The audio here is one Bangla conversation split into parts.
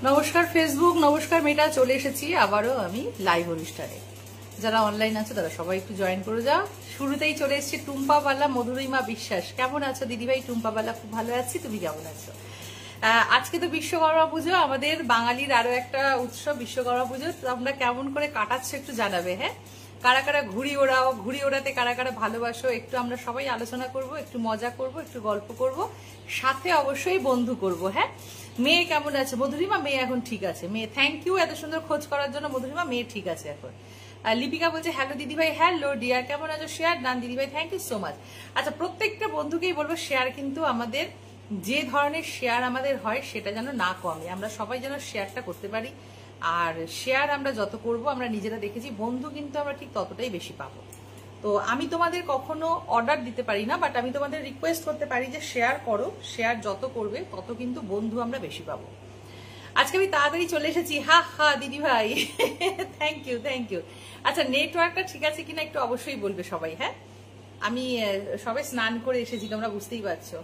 নমস্কার ফেসবুক, নমস্কার মেটা, চলে এসেছি আবারও আমি লাইভ অনুষ্ঠানে। যারা অনলাইন আছে তারা সবাই একটু জয়েন করে যাও। শুরুতেই চলে এসেছি টুম্পা বালা, মধুরিমা বিশ্বাস। কেমন আছো দিদিভাই? টুম্পা বালা খুব ভালো আছি, তুমি কেমন আছো? আজকে তো বিশ্বকর্মা পুজো, আমাদের বাঙালির আরো একটা উৎসব বিশ্বকর্মা পুজো। তোমরা কেমন করে কাটাচ্ছ একটু জানাবে। হ্যাঁ, কারা কারা ঘুড়ি ওড়াও, ঘুড়ি ওড়াতে কারা কারা ভালোবাসো, একটু আমরা সবাই আলোচনা করব, একটু মজা করব, একটু গল্প করব, সাথে অবশ্যই বন্ধু করব। হ্যাঁ, মেয়ে কেমন আছে? মধুরিমা, মেয়ে এখন ঠিক আছে। মেয়ে থ্যাংক ইউ এত সুন্দর খোঁজ করার জন্য। মধুরিমা, মেয়ে ঠিক আছে এখন। লিপিকা বলছে হ্যালো দিদিভাই। হ্যালো ডিয়ার, কেমন আছো? শেয়ার ডান দিদিভাই, থ্যাংক ইউ সো মাচ। আচ্ছা, প্রত্যেকটা বন্ধুকেই বলবো শেয়ার কিন্তু আমাদের যে ধরনের শেয়ার আমাদের হয় সেটা যেন না কমে, আমরা সবাই যেন শেয়ারটা করতে পারি। আর শেয়ার আমরা যত করব, আমরা নিজেরা দেখেছি বন্ধু কিন্তু আমরা ঠিক ততটাই বেশি পাবো। তো আমি তোমাদের কখনো অর্ডার দিতে পারি না, বাট আমি তোমাদের রিকোয়েস্ট করতে পারি যে শেয়ার করো। শেয়ার যত করবে তত কিন্তু বন্ধু আমরা বেশি পাবো। আজকে আমি তাড়াতাড়ি চলে এসেছি। হা হা দিদি ভাই, থ্যাংক ইউ থ্যাংক ইউ। আচ্ছা, নেটওয়ার্কটা ঠিক আছে কিনা একটু অবশ্যই বলবে সবাই। হ্যাঁ, আমি সবাই স্নান করে এসেছি, তোমরা বুঝতেই পারছো।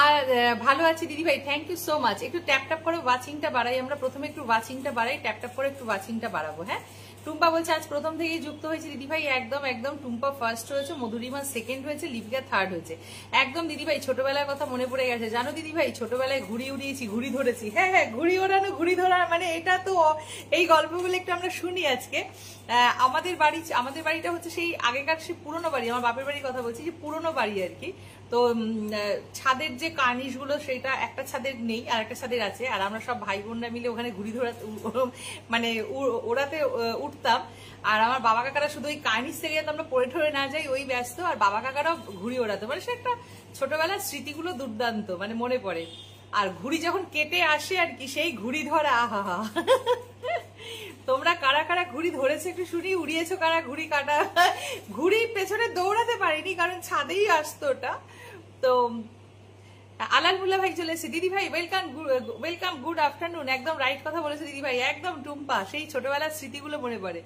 আর ভালো আছি দিদি ভাই, থ্যাংক ইউ সো মাচ। একটু ট্যাপ ট্যাপ করে ওয়াচিংটা বাড়াই, আমরা প্রথমে একটু ওয়াচিংটা বাড়াই, ট্যাপ ট্যাপ করে একটু ওয়াচিংটা বাড়াবো। হ্যাঁ, টুম্পা বলছে আজ প্রথম থেকেই যুক্ত হয়েছে দিদি ভাই। একদম একদম, টুম্পা ফার্স্ট হয়েছে, মধুরিমা সেকেন্ড হয়েছে, লিপিকা থার্ড হয়েছে। একদম দিদি ভাই, ছোটবেলার কথা মনে পড়ে গেছে। জানো দিদি ভাই, ছোটবেলায় ঘুড়ি উড়িয়েছি, ঘুড়ি ধরেছি। হ্যাঁ হ্যাঁ, ঘুড়ি ওড়ানো, ঘুড়ি ধরা, মানে এটা তো এই গল্পগুলো একটু আমরা শুনি আজকে। আমাদের বাড়িটা হচ্ছে সেই আগেকার সেই পুরোনো বাড়ি, আমার বাপের বাড়ির কথা বলছি, যে পুরোনো বাড়ি আর কি। তো ছাদের যে কার্নিশ গুলো, সেটা একটা ছাদের নেই আর একটা ছাদের আছে, আর আমরা সব ভাই বোনরা মিলে ওখানে ঘুড়ি ধরা, মানে ওড়াতে উঠতাম। আর আমার বাবা কাকারা শুধু ওই কার্নিশ থেকে যাতে আমরা পড়ে ঠরে না যাই ওই ব্যস্ত, আর বাবা কাকারাও ঘুড়ি ওড়াতো। মানে সে একটা ছোটবেলার স্মৃতিগুলো দুর্দান্ত, মানে মনে পড়ে। আর ঘুড়ি যখন কেটে আসে আর কি, সেই ঘুড়ি ধরা, আহা। তোমরা কারা কারা ঘুড়ি ধরেছে একটু শুনি, উড়িয়েছো কারা ঘুড়ি কাটা? ঘুড়ির পেছনে দৌড়াতে পারিনি, কারণ ছাদেই আসতো ওটা। তো আলালমুল্লা ভাই চলে এসেছে। দিদি ভাই ওয়েলকাম, ওয়েলকাম, গুড আফটারনুন। একদম রাইট কথা বলেছে দিদি ভাই, একদম টুম্পা, সেই ছোটবেলার স্মৃতিগুলো মনে পড়ে।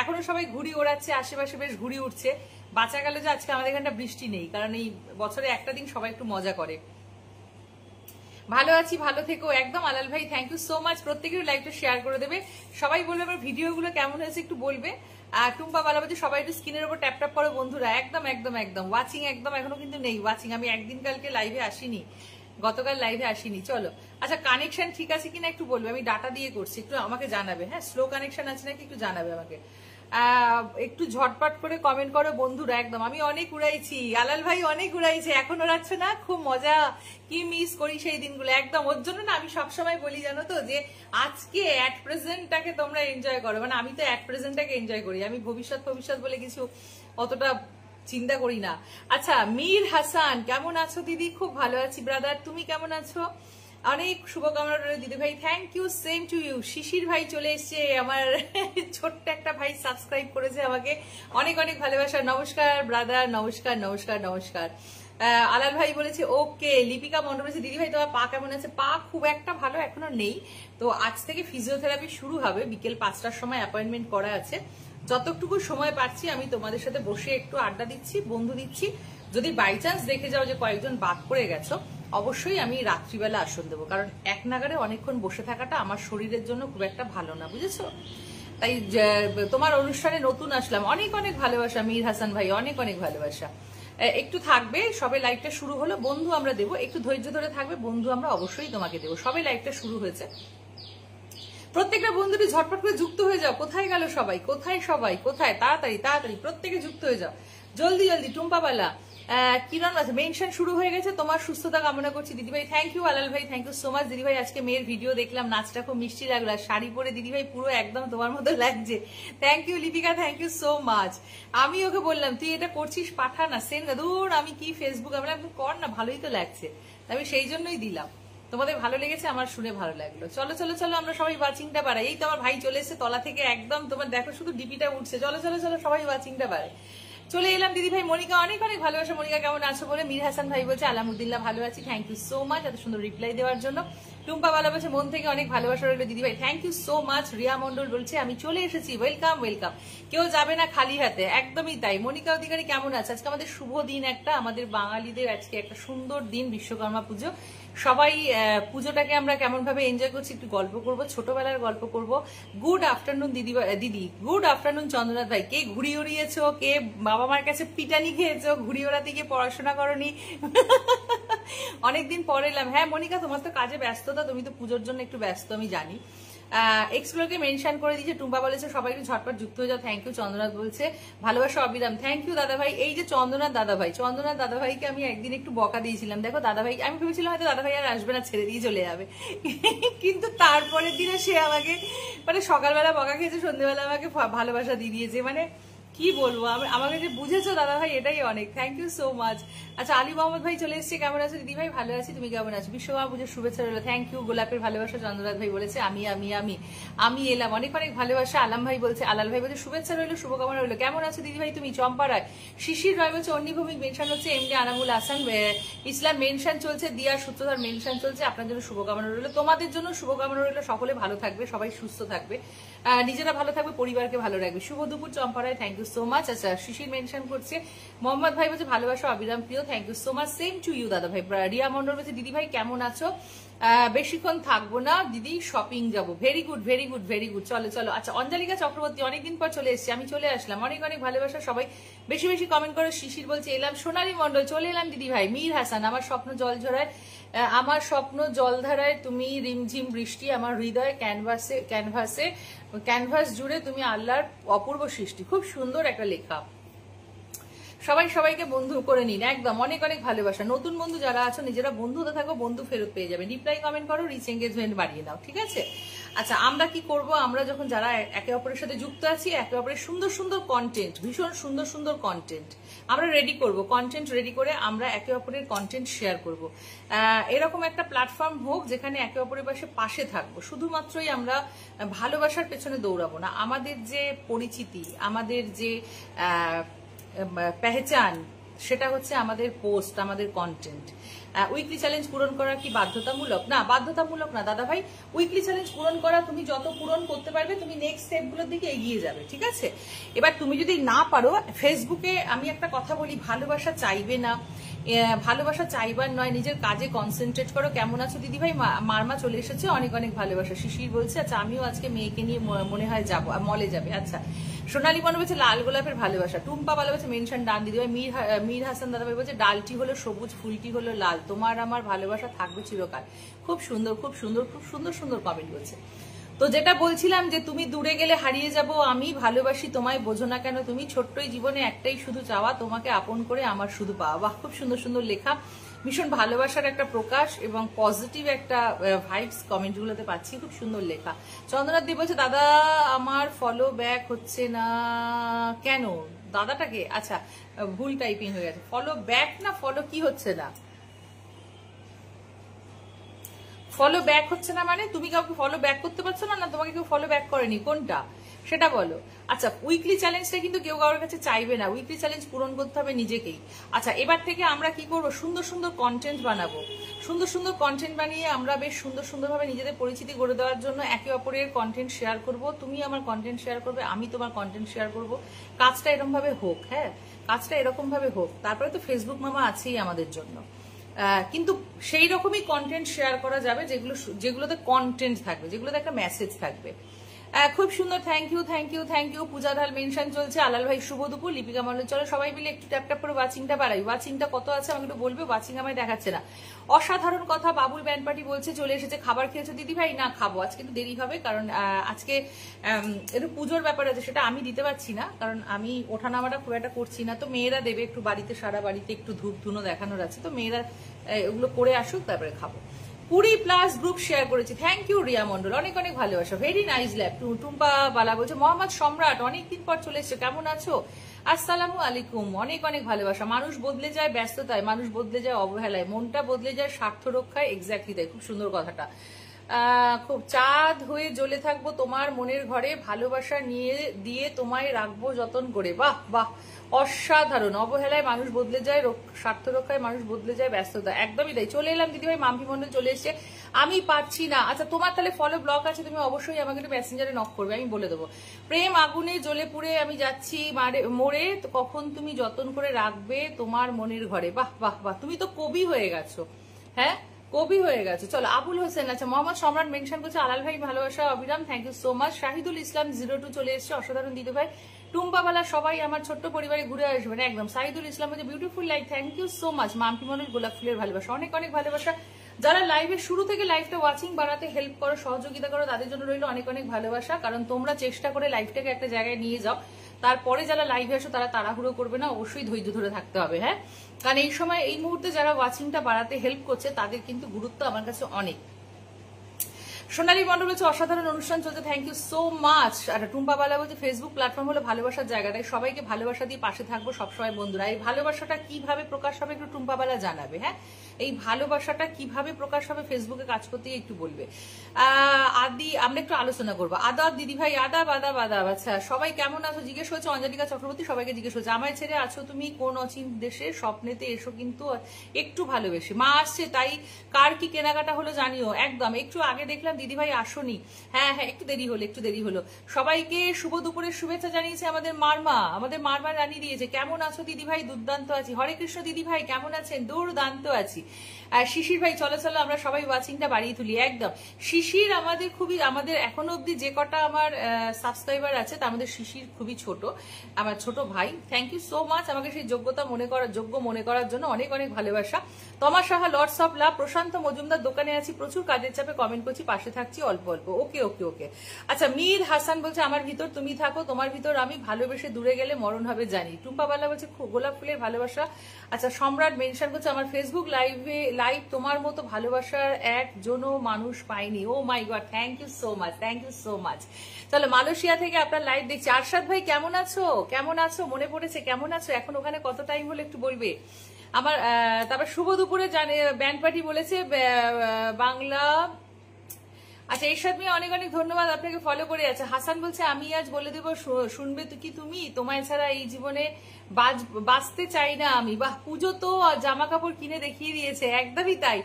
এখনো সবাই ঘুড়ি ওড়াচ্ছে, আশেপাশে বেশ ঘুড়ি উঠছে। বাঁচা গেল যে আজকে আমাদের এখানটা বৃষ্টি নেই, কারণ এই বছরে একটা দিন সবাই একটু মজা করে। ভালো আছি, ভালো থেকো। একদম আলাল ভাই, থ্যাংক ইউ সো মাচ। প্রত্যেকের লাইভটা শেয়ার করে দেবে সবাই। বলবে আমার ভিডিওগুলো কেমন হয়েছে একটু বলবে। আর টুম্পা বালা বলছে সবাই একটু স্ক্রিনের উপর ট্যাপ ট্যাপ করো বন্ধুরা। একদম একদম একদম, ওয়াচিং একদম এখনো কিন্তু নেই ওয়াচিং। আমি একদিন কালকে লাইভে আসিনি, গতকাল লাইভে আসিনি। চলো, আচ্ছা কানেকশন ঠিক আছে কিনা একটু বলবে, আমি ডাটা দিয়ে করছি, একটু আমাকে জানাবে। হ্যাঁ, স্লো কানেকশন আছে নাকি একটু জানাবে আমাকে। একটু ঝটপট করে কমেন্ট করো বন্ধুরা। একদম, আমি অনেক উড়াইছি, আলাল ভাই অনেক উড়াইছে, এখন ওড়াচ্ছে না? খুব মজা, কি মিস করি সেই দিনগুলো। একদম, ওর জন্য না আমি সবসময় বলি জানো তো, যে আজকে অ্যাট প্রেজেন্টটাকে তোমরা এনজয় করো। মানে আমি তো অ্যাট প্রেজেন্টটাকে এনজয় করি, আমি ভবিষ্যৎ বলে কিছু অতটা চিন্তা করি না। আচ্ছা, মীর হাসান কেমন আছো দিদি? খুব ভালো আছি ব্রাদার, তুমি কেমন আছো? অনেক শুভকামনা রইল দিদি ভাই, thank you, same to you. Shishir ভাই চলে এসছে, আমার ছোট্ট একটা ভাই সাবস্ক্রাইব করেছে আমাকে, অনেক অনেক ভালোবাসা। নমস্কার ব্রাদার, নমস্কার নমস্কার নমস্কার। আলাল ভাই বলেছে ওকে। লিপিকা মন্ডল বলেছে দিদি ভাই তোমার পা কেমন আছে? পা খুব একটা ভালো এখনো নেই, তো আজ থেকে ফিজিওথেরাপি শুরু হবে, বিকেল 5টার সময় অ্যাপয়েন্টমেন্ট করা আছে। যতটুকু সময় পাচ্ছি আমি তোমাদের সাথে বসে একটু আড্ডা দিচ্ছি, বন্ধু দিচ্ছি। যদি বাই চান্স দেখে যাও যে কয়েকজন বাদ পড়ে গেছো, অবশ্যই আমি রাত্রিবেলা আসন দেবো, কারণ এক নাগারে অনেকক্ষণ বসে থাকাটা আমার শরীরের জন্য খুব একটা ভালো না, বুঝেছো? তাই তোমার অনুষ্ঠানে নতুন আসলাম, অনেক অনেক ভালোবাসা মীর হাসান ভাই, অনেক অনেক ভালোবাসা। একটু থাকবে, সবে লাইভটা শুরু হলো, বন্ধু আমরা দেবো, একটু ধৈর্য ধরে থাকবে, বন্ধু আমরা অবশ্যই তোমাকে দেবো। সবে লাইভটা শুরু হয়েছে, প্রত্যেকটা বন্ধুটি ঝটপট করে যুক্ত হয়ে যাও। কোথায় গেল সবাই? কোথায় সবাই? কোথায়? তাড়াতাড়ি তাড়াতাড়ি প্রত্যেকে যুক্ত হয়ে যাও, জলদি জলদি। টুম্পাবালা কিরণ আছে মেনশন শুরু হয়ে গেছে, তোমার সুস্থতা কামনা করছি দিদিভাই। থ্যাংক ইউ আলাল ভাই, থ্যাংক ইউ সো মাচ দিদিভাই। আজকে মেয়ের ভিডিও দেখলাম, নাচটা খুব মিষ্টি লাগলো, আর শাড়ি পরে দিদিভাই পুরো একদম তোমার মতো লাগছে। Thank you Lipika, thank you so much. আমি ওকে বললাম তুই এটা করছিস পাঠা না সেন্ড, দূর আমি কি ফেসবুক, আমি কর না, ভালোই তো লাগছে, আমি সেই জন্যই দিলাম। তোমাদের ভালো লেগেছে, আমার শুনে ভালো লাগলো। চলো চলো চলো আমরা সবাই ওয়াচিংটা বাড়াই। এই তো আমার ভাই চলে এসেছে তলা থেকে, একদম তোমার দেখো শুধু ডিপিটা উঠছে। চলো চলো চলো সবাই ওয়াচিংটা বাড়াই। চলে এলাম দিদি ভাই। মনিকা অনেক অনেক ভালোবাসা, মনিকা কেমন আছো বলে। মীর হাসান ভাই বলছে আলহামদুলিল্লাহ ভালো আছি, থ্যাংক ইউ সো মাচ এত সুন্দর রিপ্লাই দেওয়ার জন্য। টুম্পা বালা বলছে মন থেকে অনেক ভালোবাসা রইলো দিদি ভাই, thank you so much. Riya Mondal বলছে আমি চলে এসেছি, ওয়েলকাম ওয়েলকাম, কেউ যাবে না খালি হাতে, একদমই তাই। মনিকা অধিকারী কেমন আছে? আজকে আমাদের শুভ দিন একটা, আমাদের বাঙালিদের আজকে একটা সুন্দর দিন, বিশ্বকর্মা পুজো। সবাই পুজোটাকে আমরা কেমন ভাবে এনজয় করছি একটু গল্প করব, ছোটবেলার গল্প করব। গুড আফটারনুন দিদি, গুড আফটারনুন চন্দ্রনাথ ভাই। কে ঘুড়ি উড়িয়েছো, কে বাবা মার কাছে পিটানি খেয়েছো, ঘুড়ি ওড়াতে গিয়ে পড়াশোনা করনি? অনেকদিন পরে এলাম। হ্যাঁ মনিকা তোমার তো কাজে ব্যস্ততা, তুমি তো পুজোর জন্য একটু ব্যস্ত আমি জানি। এক্সপ্লোরকে মেনশন করে দিয়েছে, টুম্পা বলেছে সবাই একটু ঝটপট যুক্ত হয়ে যাও, থ্যাংক ইউ। চন্দ্রনাথ বলছে ভালোবাসা অবিরাম, থ্যাংক ইউ দাদা ভাই। এই যে চন্দ্রনাথ দাদা ভাইকে আমি একদিন একটু বকা দিয়েছিলাম। দেখো দাদা ভাই, আমি ভেবেছিলাম হয়তো দাদা ভাই আর আসবে না, ছেড়ে দিয়ে চলে যাবে, কিন্তু তারপরের দিনে সে আমাকে মানে সকালবেলা বকা খেয়েছে, সন্ধ্যেবেলা আমাকে ভালোবাসা দিয়ে দিয়েছে। মানে কি বলবো, আমাকে যে বুঝেছো দাদা ভাই এটাই অনেক, থ্যাংক ইউ সো মাচ। আচ্ছা আলী মোহাম্মদ ভাই চলে এসেছে, কেমন আছো দিদি ভাই? ভালো আছি, তুমি কেমন আছো? বিশ্বকর্মা পুজোর শুভেচ্ছা রইলো, থ্যাংক ইউ। গোলাপের ভালোবাসা চন্দ্রনাথ ভাই বলেছে আমি আমি আমি আমি এলাম, অনেক অনেক ভালোবাসা। আলাল ভাই বলছে শুভেচ্ছা রইলো, শুভকামনা রইলো, কেমন আছো দিদি ভাই তুমি? চম্পা রায়, শিশির রায় বলছে অন্নিভূমিক মেনশন হচ্ছে, এমডি আনামুল হাসান ইসলাম মেনশন চলছে, দিয়া সূত্রধার মেনশন চলছে, আপনার জন্য শুভকামনা রইলো, তোমাদের জন্য শুভকামনা রইলো। সকলে ভালো থাকবে, সবাই সুস্থ থাকবে, নিজেরা ভালো থাকবে, পরিবারকে ভালো রাখবে। শুভ দুপুর চম্পা রায়, থ্যাংক ইউ সো মাচ। আচ্ছা শিশির মেনশন করছে, মোহাম্মদ ভাই বলছে ভালোবাসা অবিরাম প্রিয়, thank you so much, same to you দাদা ভাই। রিয়া মন্ডল বলছে দিদি ভাই কেমন আছো? বেশিক্ষণ থাকবো না দিদি, শপিং যাবো। Very good very good very good, চলো চলো। আচ্ছা অঞ্জলিকা চক্রবর্তী অনেকদিন পর চলে এসেছি, আমি চলে আসলাম, অনেক অনেক ভালোবাসা, সবাই বেশি বেশি কমেন্ট করো। শিশির বলছে এলাম। সোনালী মন্ডল চলে এলাম দিদি ভাই। মীর হাসান আমার স্বপ্ন জল ঝরায়, আমার স্বপ্ন জলধারায় তুমি, রিমঝিম বৃষ্টি আমার হৃদয়, ক্যানভাস জুড়ে তুমি আল্লাহর অপূর্ব সৃষ্টি। খুব সুন্দর একটা লেখা। সবাই সবাইকে বন্ধু করে নিন, একদম অনেক অনেক ভালোবাসা। নতুন বন্ধু যারা আছো নিজেরা বন্ধু হতে থাকো, বন্ধু ফেরত পেয়ে যাবে। রিপ্লাই কমেন্ট করো, রিচ এঙ্গেজমেন্ট বাড়িয়ে নাও, ঠিক আছে? আচ্ছা আমরা কি করব, আমরা যখন যারা একে অপরের সাথে যুক্ত আছি, একে অপরের সুন্দর সুন্দর কন্টেন্ট, ভীষণ সুন্দর সুন্দর কন্টেন্ট আমরা রেডি করব, কন্টেন্ট রেডি করে আমরা একে অপরের কন্টেন্ট শেয়ার করব। এরকম একটা প্ল্যাটফর্ম হোক যেখানে একে অপরের পাশে থাকবো। শুধুমাত্রই আমরা ভালোবাসার পেছনে দৌড়াবো না, আমাদের যে পরিচিতি, আমাদের যে পেহচান, সেটা হচ্ছে আমাদের পোস্ট, আমাদের কন্টেন্ট। উইকলি চ্যালেঞ্জ পূরণ করা কি বাধ্যতামূলক? না, বাধ্যতামূলক না দাদা ভাই। উইকলি চ্যালেঞ্জ পূরণ করা, তুমি যত পূরণ করতে পারবে তুমি নেক্সট স্টেপগুলোর দিকে এগিয়ে যাবে, ঠিক আছে? এবার তুমি যদি না পারো, ফেসবুকে আমি একটা কথা বলি, ভালোবাসা চাইবে না, ভালোবাসা চাইবার নয়, নিজের কাজে কনসেন্ট্রেট করো। কেমন আছো দিদি ভাই? মারমা চলে এসেছে, অনেক অনেক ভালোবাসা। শিশির বলছে আচ্ছা আমিও আজকে মেয়েকে নিয়ে মনে হয় যাবো, মলে যাবে। আচ্ছা সোনালী মনে বলছে লাল গোলাপের ভালোবাসা। টুম্পা ভালোবাসে মেনশন ডান দিদি ভাই। মীর হাসান দাদা ভাই বলছে ডালটি হলো সবুজ, ফুলটি হলো লাল, তোমার আমার ভালোবাসা থাকবে চিরকাল। খুব সুন্দর খুব সুন্দর খুব সুন্দর সুন্দর কমেন্ট বলছে। তো যেটা বলছিলাম যে তুমি দূরে গেলে হারিয়ে যাব, আমি ভালোবাসি তোমায়, বোঝো না কেন তুমি, ছোট্টই জীবনে একটাই শুধু চাওয়া, তোমাকে আপন করে আমার শুধু পাওয়া। বাহ, খুব সুন্দর সুন্দর লেখা, ভীষণ ভালোবাসার একটা প্রকাশ এবং পজিটিভ একটা ভাইবস কমেন্টগুলোতে পাচ্ছি, খুব সুন্দর লেখা। চন্দ্রনাথ দি বলছে দাদা আমার ফলো ব্যাক হচ্ছে না কেন? দাদাটাকে আচ্ছা ভুল টাইপিং হয়ে গেছে, ফলো ব্যাক না ফলো কি হচ্ছে না? ফলো ব্যাক হচ্ছে না মানে তুমি কাউকে ফলো ব্যাক করতে পারছো না, না তোমাকে কেউ ফলো ব্যাক করেনি, কোনটা সেটা বলো। আচ্ছা উইকলি চ্যালেঞ্জটা কিন্তু কেউ কারোর কাছে চাইবে না, উইকলি চ্যালেঞ্জ পূরণ করতে হবে নিজেকেই। আচ্ছা এবার থেকে আমরা কি করব, সুন্দর সুন্দর কন্টেন্ট বানাবো, সুন্দর সুন্দর কন্টেন্ট বানিয়ে আমরা বেশ সুন্দর সুন্দরভাবে নিজেদের পরিচিতি গড়ে দেওয়ার জন্য একে অপরের কন্টেন্ট শেয়ার করব। তুমি আমার কন্টেন্ট শেয়ার করবে, আমি তোমার কন্টেন্ট শেয়ার করব। কাজটা এরকম ভাবে হোক, হ্যাঁ কাজটা এরকম ভাবে হোক। তারপরে তো ফেসবুক মামা আছেই আমাদের জন্য, কিন্তু সেই রকমই কন্টেন্ট শেয়ার করা যাবে যেগুলোতে কন্টেন্ট থাকবে, যেগুলোতে একটা মেসেজ থাকবে। খুব সুন্দর, thank you thank you thank you. Puja Dhal mention চলছে, আলাল ভাই শুভ দুপুর, লিপিকা মন্ডল। চলো সবাই মিলে একটু ট্যাপ ট্যাপ করে ওয়াচিংটা বাড়াই। ওয়াচিংটা কত আছে আমাকে একটু বলবে, ওয়াচিং আমায় দেখাচ্ছে না। অসাধারণ কথা, বাবুল ব্যান্ড পার্টি বলছে চলে এসেছে। খাবার খেয়েছো দিদি ভাই? না খাবো, আজকে একটু দেরি হবে, কারণ আজকে একটু পুজোর ব্যাপার আছে, সেটা আমি দিতে পারছি না, কারণ আমি ওঠানামাটা খুব একটা করছি না। তো মেয়েরা দেবে একটু, বাড়িতে সারা বাড়িতে একটু ধূপ ধুনো দেখানোর আছে, তো মেয়েরা ওগুলো করে আসুক, তারপরে খাবো। 20+ গ্রুপ শেয়ার করেছি, থ্যাংক ইউ রিয়া মন্ডল, অনেক অনেক ভালোবাসা, ভেরি নাইস ল্যাব। টুম্পা বালা বলছে মোহাম্মদ সম্রাট অনেকদিন পর চলে এসছে, কেমন আছো? আসসালামু আলাইকুম, অনেক অনেক ভালোবাসা। মানুষ বদলে যায় ব্যস্ততায়, মানুষ বদলে যায় অবহেলায়, মনটা বদলে যায় স্বার্থ রক্ষায়। এক্স্যাক্টলি তাই, খুব সুন্দর কথাটা। খুব চাঁদ হয়ে জ্বলে থাকবো তোমার মনের ঘরে, ভালোবাসা নিয়ে দিয়ে তোমায় রাখবো যতন করে। বাহ বাহ, অসাধারণ। অবহেলায় মানুষ বদলে যায়, স্বার্থ রক্ষায় মানুষ বদলে যায় ব্যস্ততা, একদমই তাই। চলে এলাম দিদিভাই, মাম্পি মন্ডল চলে এসছে। আমি পাচ্ছি না, আচ্ছা তোমার তাহলে ফলো ব্লক আছে, তুমি অবশ্যই আমাকে একটু মেসেঞ্জারে নক করবে, আমি বলে দেবো। প্রেম আগুনে জ্বলে পুড়ে আমি যাচ্ছি মোড়ে, কখন তুমি যতন করে রাখবে তোমার মনের ঘরে। বাহ বাহ বাহ, তুমি তো কবি হয়ে গেছো, হ্যাঁ কবি হয়ে গেছে। চলো আবুল হোসেন, আচ্ছা মোহাম্মদ সম্রাট মেনশন করছে, আলাল ভাই ভালোবাসা অবিরাম, thank you so much. Shahidul Islam 02 চলে এসছে, অসাধারণ দিদি ভাই। টুম্পাওয়ালা সবাই আমার ছোট্ট পরিবারে ঘুরে আসবেন একদম। সাইদুল ইসলাম হচ্ছে beautiful life, thank you so much. Mampi মনের গোলাপ ফুলের ভালোবাসা, অনেক অনেক ভালোবাসা। যারা লাইভের শুরু থেকে লাইভটা ওয়াচিং বাড়াতে হেল্প করো, সহযোগিতা করো, তাদের জন্য রইল অনেক অনেক ভালোবাসা, কারণ তোমরা চেষ্টা করে লাইভটাকে একটা জায়গায় নিয়ে যাও। তারপরে যারা লাইভে আসো তারা তাড়াহুড়ো করবে না, অবশ্যই ধৈর্য ধরে থাকতে হবে, হ্যাঁ, কারণ এই সময় এই মুহূর্তে যারা ওয়াচিংটা বাড়াতে হেল্প করছে তাদের কিন্তু গুরুত্ব আমার কাছে অনেক। সোনালী মন্ডল বলছে অসাধারণ অনুষ্ঠান চলছে, থ্যাংক ইউ সো মাচ। আর টুম্পা বালা বলছে ফেসবুক প্ল্যাটফর্ম হলো ভালোবাসার জায়গা, তাই সবাইকে ভালোবাসা দিয়ে পাশে থাকবো সবসময় বন্ধুরা। এই ভালোবাসাটা কিভাবে প্রকাশ হবে একটু টুম্পা বালা জানাবে, হ্যাঁ, এই ভালোবাসাটা কিভাবে প্রকাশ হবে ফেসবুকে কাজ করতে একটু বলবে। আদি আমরা একটু আলোচনা করবো। আদাব দিদি ভাই, আদাব আদাব আদাব। আচ্ছা সবাই কেমন আছো জিজ্ঞেস হয়েছে, অঞ্জলিকা চক্রবর্তী সবাইকে জিজ্ঞেস হয়েছে। আমায় ছেড়ে আছো তুমি কোন অচিন দেশে, স্বপ্নেতে এসো কিন্তু একটু ভালোবেসে। মা আসছে, তাই কার কি কেনাকাটা হলো জানিও। একদম, একটু আগে দেখলাম দিদি ভাই আসনি, হ্যাঁ হ্যাঁ একটু দেরি হলো, একটু দেরি হলো। সবাইকে শুভ দুপুরের শুভেচ্ছা জানিয়েছে আমাদের মারমা, আমাদের মারমা জানিয়ে দিয়েছে কেমন আছো দিদি ভাই, দুর্দান্ত আছি। হরে কৃষ্ণ দিদি ভাই কেমন আছেন, দুর্দান্ত আছি। আর শিশির ভাই চলো চলো আমরা সবাই ওয়াচিংটা বাড়িয়ে তুলি, একদম। শিশির আমাদের খুবই, আমাদের এখনো অব্দি যে কটা আমার সাবস্ক্রাইবার আছে তার মধ্যে শিশির খুবই ছোট, আমার ছোট ভাই। থ্যাংক ইউ সো মাচ আমাকে সেই যোগ্য মনে করার জন্য, অনেক অনেক ভালোবাসা। তমা সাহা লর্ডস অফ লাভ। প্রশান্ত মজুমদার দোকানে আছি, প্রচুর কাজের চাপে কমেন্ট করছি, পাশে থাকছি অল্প অল্প। ওকে ওকে ওকে। আচ্ছা মীর হাসান বলছে আমার ভিতর তুমি থাকো, তোমার ভিতর আমি, ভালোবেসে দূরে গেলে মরণ হবে জানি। টুম্পা বালা বলছে গোলাপ ফুলের ভালোবাসা। আচ্ছা সম্রাট মেনশন করছে আমার ফেসবুক লাইভ তোমার মতো ভালোবাসার একজনও মানুষ পাইনি। Oh my god, thank you so much, thank you so much. চলো মালয়েশিয়া থেকে আপনার লাইভ দেখছি। আরশাদ ভাই কেমন আছো, কেমন আছো, মনে পড়েছে কেমন আছো, এখন ওখানে কত টাইম হলো একটু বলবে আমার। তারপর শুভ দুপুরে জানে ব্যান্ড পার্টি বলেছে বাংলা। আচ্ছা এরশাদ মিয়া অনেক অনেক ধন্যবাদ, আপনাকে ফলো করে আছে। হাসান বলছে আমি আজ বলে দেবো শুনবে তো কি তুমি, তোমায় ছাড়া এই জীবনে বাঁচতে চাই না আমি। বাহ, পুজো তো জামা কাপড় কিনে দেখিয়ে দিয়েছে, একদমই তাই।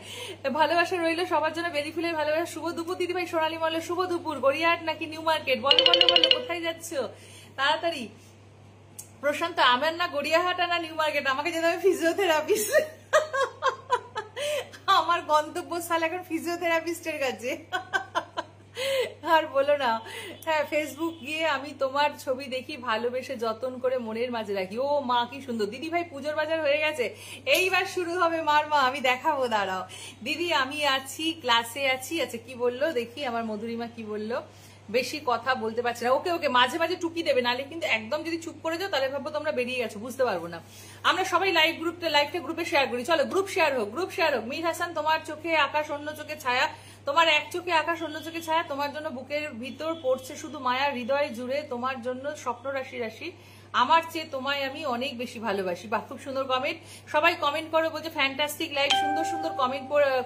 ভালোবাসা রইল সবার জন্য, বেলি ফুলের ভালোবাসা। শুভ দুপুর দিদি ভাই, সোনালী মল্ল শুভ দুপুর। গড়িয়াহাট নাকি নিউ মার্কেট, বলো বলো বলো কোথায় যাচ্ছ তাড়াতাড়ি। প্রশান্ত আমার না গড়িয়াহাট না নিউ মার্কেট, আমাকে যেতে হবে ফিজিওথেরাপিস্ট। আমার গন্তব্যস্থল এখন ফিজিওথেরাপিস্টের কাছে। আর বলো না, হ্যাঁ ফেসবুক গিয়ে আমি তোমার ছবি দেখি, ভালোবেসে যতন করে মনের মাঝে রাখি। ও মা কি সুন্দর। দিদি ভাই পুজোর বাজার হয়ে গেছে, এইবার শুরু হবে মার মা, আমি দেখাবো দাঁড়াও। দিদি আমি আছি, ক্লাসে আছি। আচ্ছা কি বললো দেখি আমার মধুরিমা কি বললো, বেশি কথা বলতে পারছি না। ওকে ওকে, মাঝে মাঝে টুকি দেবে, নাহলে কিন্তু একদম যদি চুপ করে যাও তাহলে ভাববো তোমরা বেরিয়ে গেছো, বুঝতে পারবো না। আমরা সবাই লাইভটা গ্রুপে শেয়ার করি, চলো গ্রুপ শেয়ার হোক, গ্রুপ শেয়ার হোক। মীর হাসান তোমার চোখে আকাশ অন্য চোখে ছায়া, তোমার এক চোখে আকাশ অন্য চোখে ছায়া, তোমার জন্য বুকের ভিতর পড়ছে শুধু মায়া, হৃদয় জুড়ে তোমার জন্য স্বপ্ন রাশি রাশি, আমার চেয়ে তোমায় আমি অনেক বেশি ভালোবাসি। বা খুব সুন্দর কমেন্ট, সবাই কমেন্ট করো, বলছে ফ্যান্টাস্টিক লাইভ, সুন্দর সুন্দর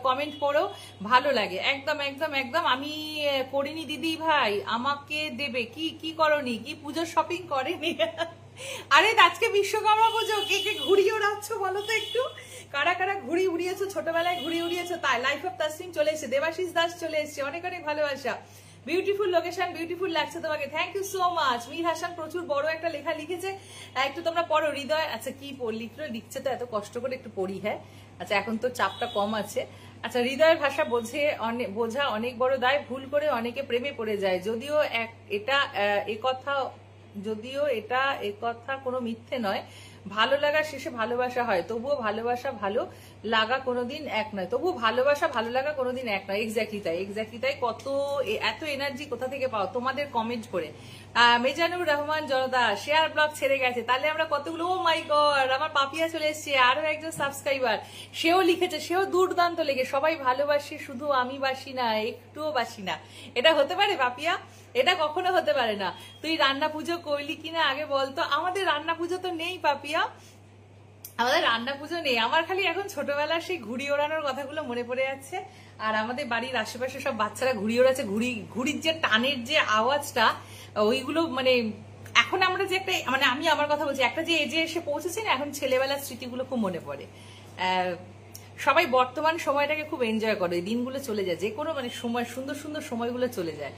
কমেন্ট পড়ো, ভালো লাগে। একদম একদম একদম। আমি করিনি দিদি ভাই, আমাকে দেবে কি, কি করনি, কি পুজোর শপিং করেনি? আরে আজকে বিশ্বকর্মা পুজো, কে কে ঘুড়ি ওড়াচ্ছ বলো তো একটু, কারা কারা ঘুড়ি উড়িয়েছো, ছোটবেলায় ঘুড়ি উড়িয়েছো? তাই লাইফ অফ তাসনিম চলে এসেছে, দেবাশিস দাস চলে এসেছে, অনেক অনেক ভালোবাসা। বিউটিফুল লোকেশন, বিউটিফুল লাগছে তোমাকে, thank you so much. Mir Hasan প্রচুর বড় একটা লেখা লিখেছে, একটু তোমরা পড়ো। হৃদয়, আচ্ছা কি লিখছে তো এত কষ্ট করে, একটু পড়ি, হ্যাঁ। আচ্ছা এখন তো চাপটা কম আছে। আচ্ছা, হৃদয়ের ভাষা বোঝা অনেক বড় দায়, ভুল করে অনেকে প্রেমে পড়ে যায়। যদিও এটা একথা কোনো মিথ্যে নয়। ভালো লাগার শেষে ভালোবাসা হয়, তবুও ভালোবাসা ভালো লাগা কোনোদিন এক নয়। তবুও ভালোবাসা ভালো লাগা কোনোদিন এক নয়। এক্স্যাক্টলি তাই। এত এনার্জি কোথা থেকে পাও তোমাদের কমেন্ট করে। মেজানুর রহমান জনতা শেয়ার ব্লগ ছেড়ে গেছে, তাহলে আমরা কতগুলো, ও মাই গড, আমার পাপিয়া চলে এসছে, আরো একজন সাবস্ক্রাইবার, সেও লিখেছে, সেও দুর্দান্ত লেগে, সবাই ভালোবাসে শুধু আমি বাসি না, একটুও বাসি না। এটা হতে পারে পাপিয়া? এটা কখনো হতে পারে না। তুই রান্না পুজো করলি কিনা আগে বলতো। আমাদের রান্না পুজো তো নেই পাপিয়া, আমাদের রান্না পুজো নেই। আমার খালি এখন ছোটবেলার সেই ঘুড়ি ওড়ানোর কথাগুলো মনে পড়ে যাচ্ছে। আর আমাদের বাড়ির আশেপাশে সব বাচ্চারা ঘুড়ি ওড়াচ্ছে, ঘুড়ির যে টানের যে আওয়াজটা, ওইগুলো মানে এখন আমরা যে একটা, মানে আমি আমার কথা বলছি, একটা যে এজে এসে পৌঁছেছি না, এখন ছেলেবেলার স্মৃতিগুলো খুব মনে পড়ে। সবাই বর্তমান সময়টাকে খুব এনজয় করে, দিনগুলো চলে যায়, যে কোনো মানে সময়, সুন্দর সুন্দর সময়গুলো চলে যায়।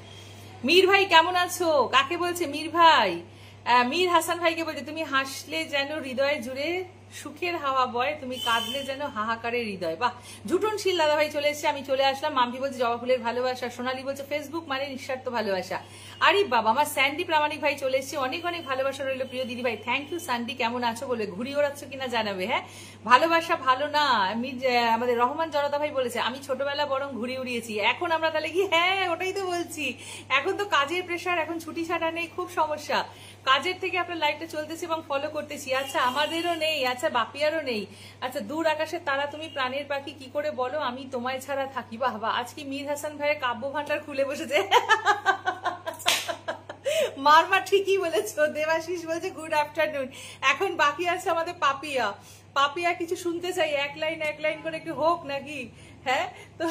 মীর ভাই কেমন আছো? কাকে বলছে মীর ভাই? মীর হাসান ভাইকে বলছে, তুমি হাসলে যেন হৃদয় জুড়ে সুখের হাওয়া বয়, তুমি কাঁদলে যেন হাহাকারের হৃদয়। বাহ, ঝুটনশীল দাদা ভাই চলে এসছে, আমি চলে আসলাম। মাম্পি বলছে জবা ফুলের ভালোবাসা, সোনালী বলছে ফেসবুক মানে নিঃস্বার্থ ভালোবাসা। আরে বাবা, আমার স্যান্ডি প্রামাণিক ভাই চলে এসছে, অনেক অনেক ভালোবাসা রইল প্রিয় দিদি ভাই। থ্যাংক ইউ স্যান্ডি, কেমন আছো বলে। ঘুড়ি ওড়াচ্ছ কিনা জানাবে। হ্যাঁ, ভালোবাসা ভালো না। আমাদের রহমান জনতা ভাই বলেছে, আমি ছোটবেলা বরং ঘুড়ি উড়িয়েছি, এখন আমরা তাহলে কি? হ্যাঁ, ওটাই তো বলছি, এখন তো কাজের প্রেশার, এখন ছুটি ছাটা নেই, খুব সমস্যা। কাজের থেকে আপনার লাইফটা চলতেছে এবং ফলো করতেছি। আচ্ছা, আমাদেরও নেই, আচ্ছা বাপিয়ারও নেই। আচ্ছা, দূর আকাশের তারা তুমি প্রাণের পাখি, কি করে বলো আমি তোমায় ছাড়া থাকি। বাহ বাহ, আজকে মীর হাসান ভাইয়ের কাব্য ভান্ডার খুলে বসেছে। মারমা ঠিকই বলেছো। দেবাশিস বলছে গুড আফটারনুন। এখন বাকি আছে আমাদের পাপিয়া। পাপিয়া কিছু শুনতে চাই, এক লাইন করে একটু হোক নাকি? হ্যাঁ, তো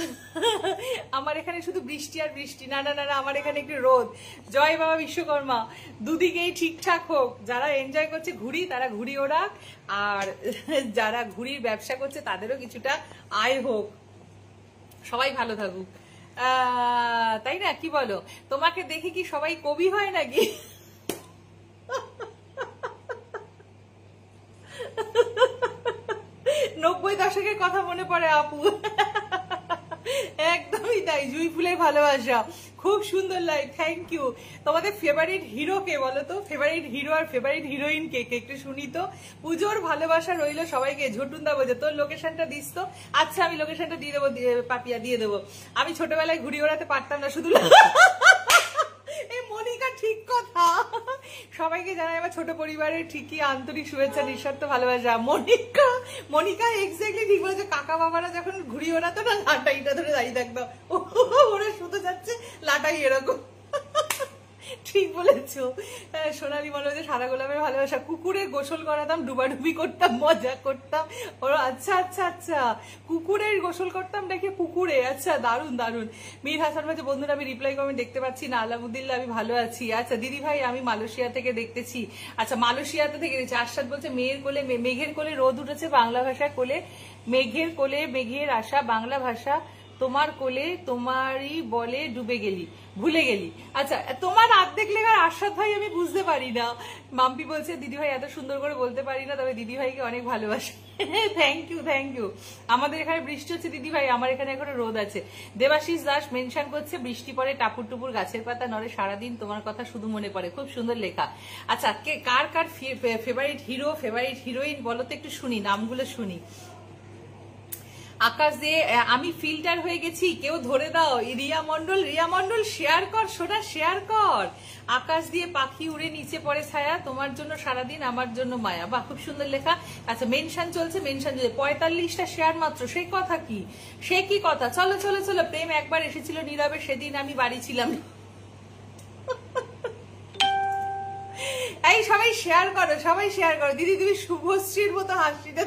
আমার এখানে শুধু বৃষ্টি আর বৃষ্টি, না না না, আমার এখানে একটু রোদ। জয় বাবা বিশ্বকর্মা, দুদিকেই ঠিকঠাক হোক। যারা এনজয় করছে ঘুড়ি, তারা ঘুড়ি ওড়াক, আর যারা ঘুড়ির ব্যবসা করছে তাদেরও কিছুটা আয় হোক, সবাই ভালো থাকুক, তাই না? কি বলো? তোমাকে দেখে কি সবাই কবি হয় নাকি? নব্বই দশকের কথা মনে পড়ে আপু। একদমই তাই, জুই ফুলের ভালোবাসা, খুব সুন্দর লাগে। Thank you. তোমাদের ফেভারিট হিরো কে বলো তো? ফেভারিট হিরো আর ফেভারিট হিরোইন কে একটু শুনি তো। পুজোর ভালোবাসা রইলো সবাইকে। ঝটুনদা বলছে তোর লোকেশনটা দিস তো। আচ্ছা, আমি লোকেশনটা দিয়ে দেবো, পাপিয়া দিয়ে দেবো। আমি ছোটবেলায় ঘুড়ি ওড়াতে পারতাম না, শুধু মনিকা ঠিক কথা। সবাইকে জানাই আমার ছোট পরিবারের ঠিকই আন্তরিক শুভেচ্ছা, নিঃস্বার্থ ভালোবাসা। মনিকা এক্স্যাক্টলি ঠিক বলেছে। কাকা বাবারা যখন ঘুড়ি ওড়াতো না, লাটাইটা ধরে দাঁড়িয়ে থাকতো, ওরা শুধু যাচ্ছে লাটাই এরকম। ঠিক বলেছো। সোনালী বলো যে সাদা গোলাপের ভালোবাসা, কুকুরের গোসল করাতাম, ডুবাডুবি করতাম, মজা করতাম। ওরা আচ্ছা আচ্ছা আচ্ছা, কুকুরের গোসল করতাম দেখে পুকুরে। আচ্ছা, দারুন দারুন। মীর হাসান বলছে বন্ধুরা আমি রিপ্লাই কমেন্ট দেখতে পাচ্ছি না। আলামুদ্দিল্লা আমি ভালো আছি। আচ্ছা দিদি ভাই, আমি মালয়েশিয়া থেকে দেখতেছি। আচ্ছা, মালয়েশিয়াতে থেকে দেখছি। আশাদ বলছে মেঘের কোলে রোদ উঠেছে, বাংলা ভাষা কোলে মেঘের কোলে মেঘের আশা, বাংলা ভাষা তোমার কোলে তোমারই বলে ডুবে গেলি, ভুলে গেলি। আচ্ছা, তোমার অর্ধেক লেখার আশাদ ভাই আমি বুঝতে পারি না। মাম্পি বলছে দিদি ভাই এত সুন্দর করে বলতে পারি না, তবে দিদি ভাইকে অনেক ভালোবাসে। Thank you. আমাদের এখানে বৃষ্টি হচ্ছে দিদি ভাই, আমার এখানে এখন রোদ আছে। দেবাশিস দাস মেনশন করছে বৃষ্টি পড়ে টাপুর টুপুর, গাছের পাতা নড়ে, সারাদিন তোমার কথা শুধু মনে পড়ে। খুব সুন্দর লেখা। আচ্ছা, কার কার ফেভারিট হিরো ফেভারিট হিরোইন বলো তো, একটু শুনি, নামগুলো শুনি। আকাশ দিয়ে আমি ফিল্টার হয়ে গেছি, কেউ ধরে দাও। রিয়া মন্ডল শেয়ার কর সোনা, শেয়ার কর। আকাশ দিয়ে পাখি উড়ে নিচে পড়ে ছায়া, তোমার জন্য সারাদিন আমার জন্য মায়া। বাহ, খুব সুন্দর লেখা। আচ্ছা, মেনশন চলছে 45টা শেয়ার মাত্র, সেই কথা কি? সে কি কথা? চলো চলো চলো। প্রেম একবার এসেছিল নীরবে, সেদিন আমি বাড়ি ছিলাম। এই সবাই শেয়ার করো। দিদি তুমি শুভশ্রীর মতো হাসিটা,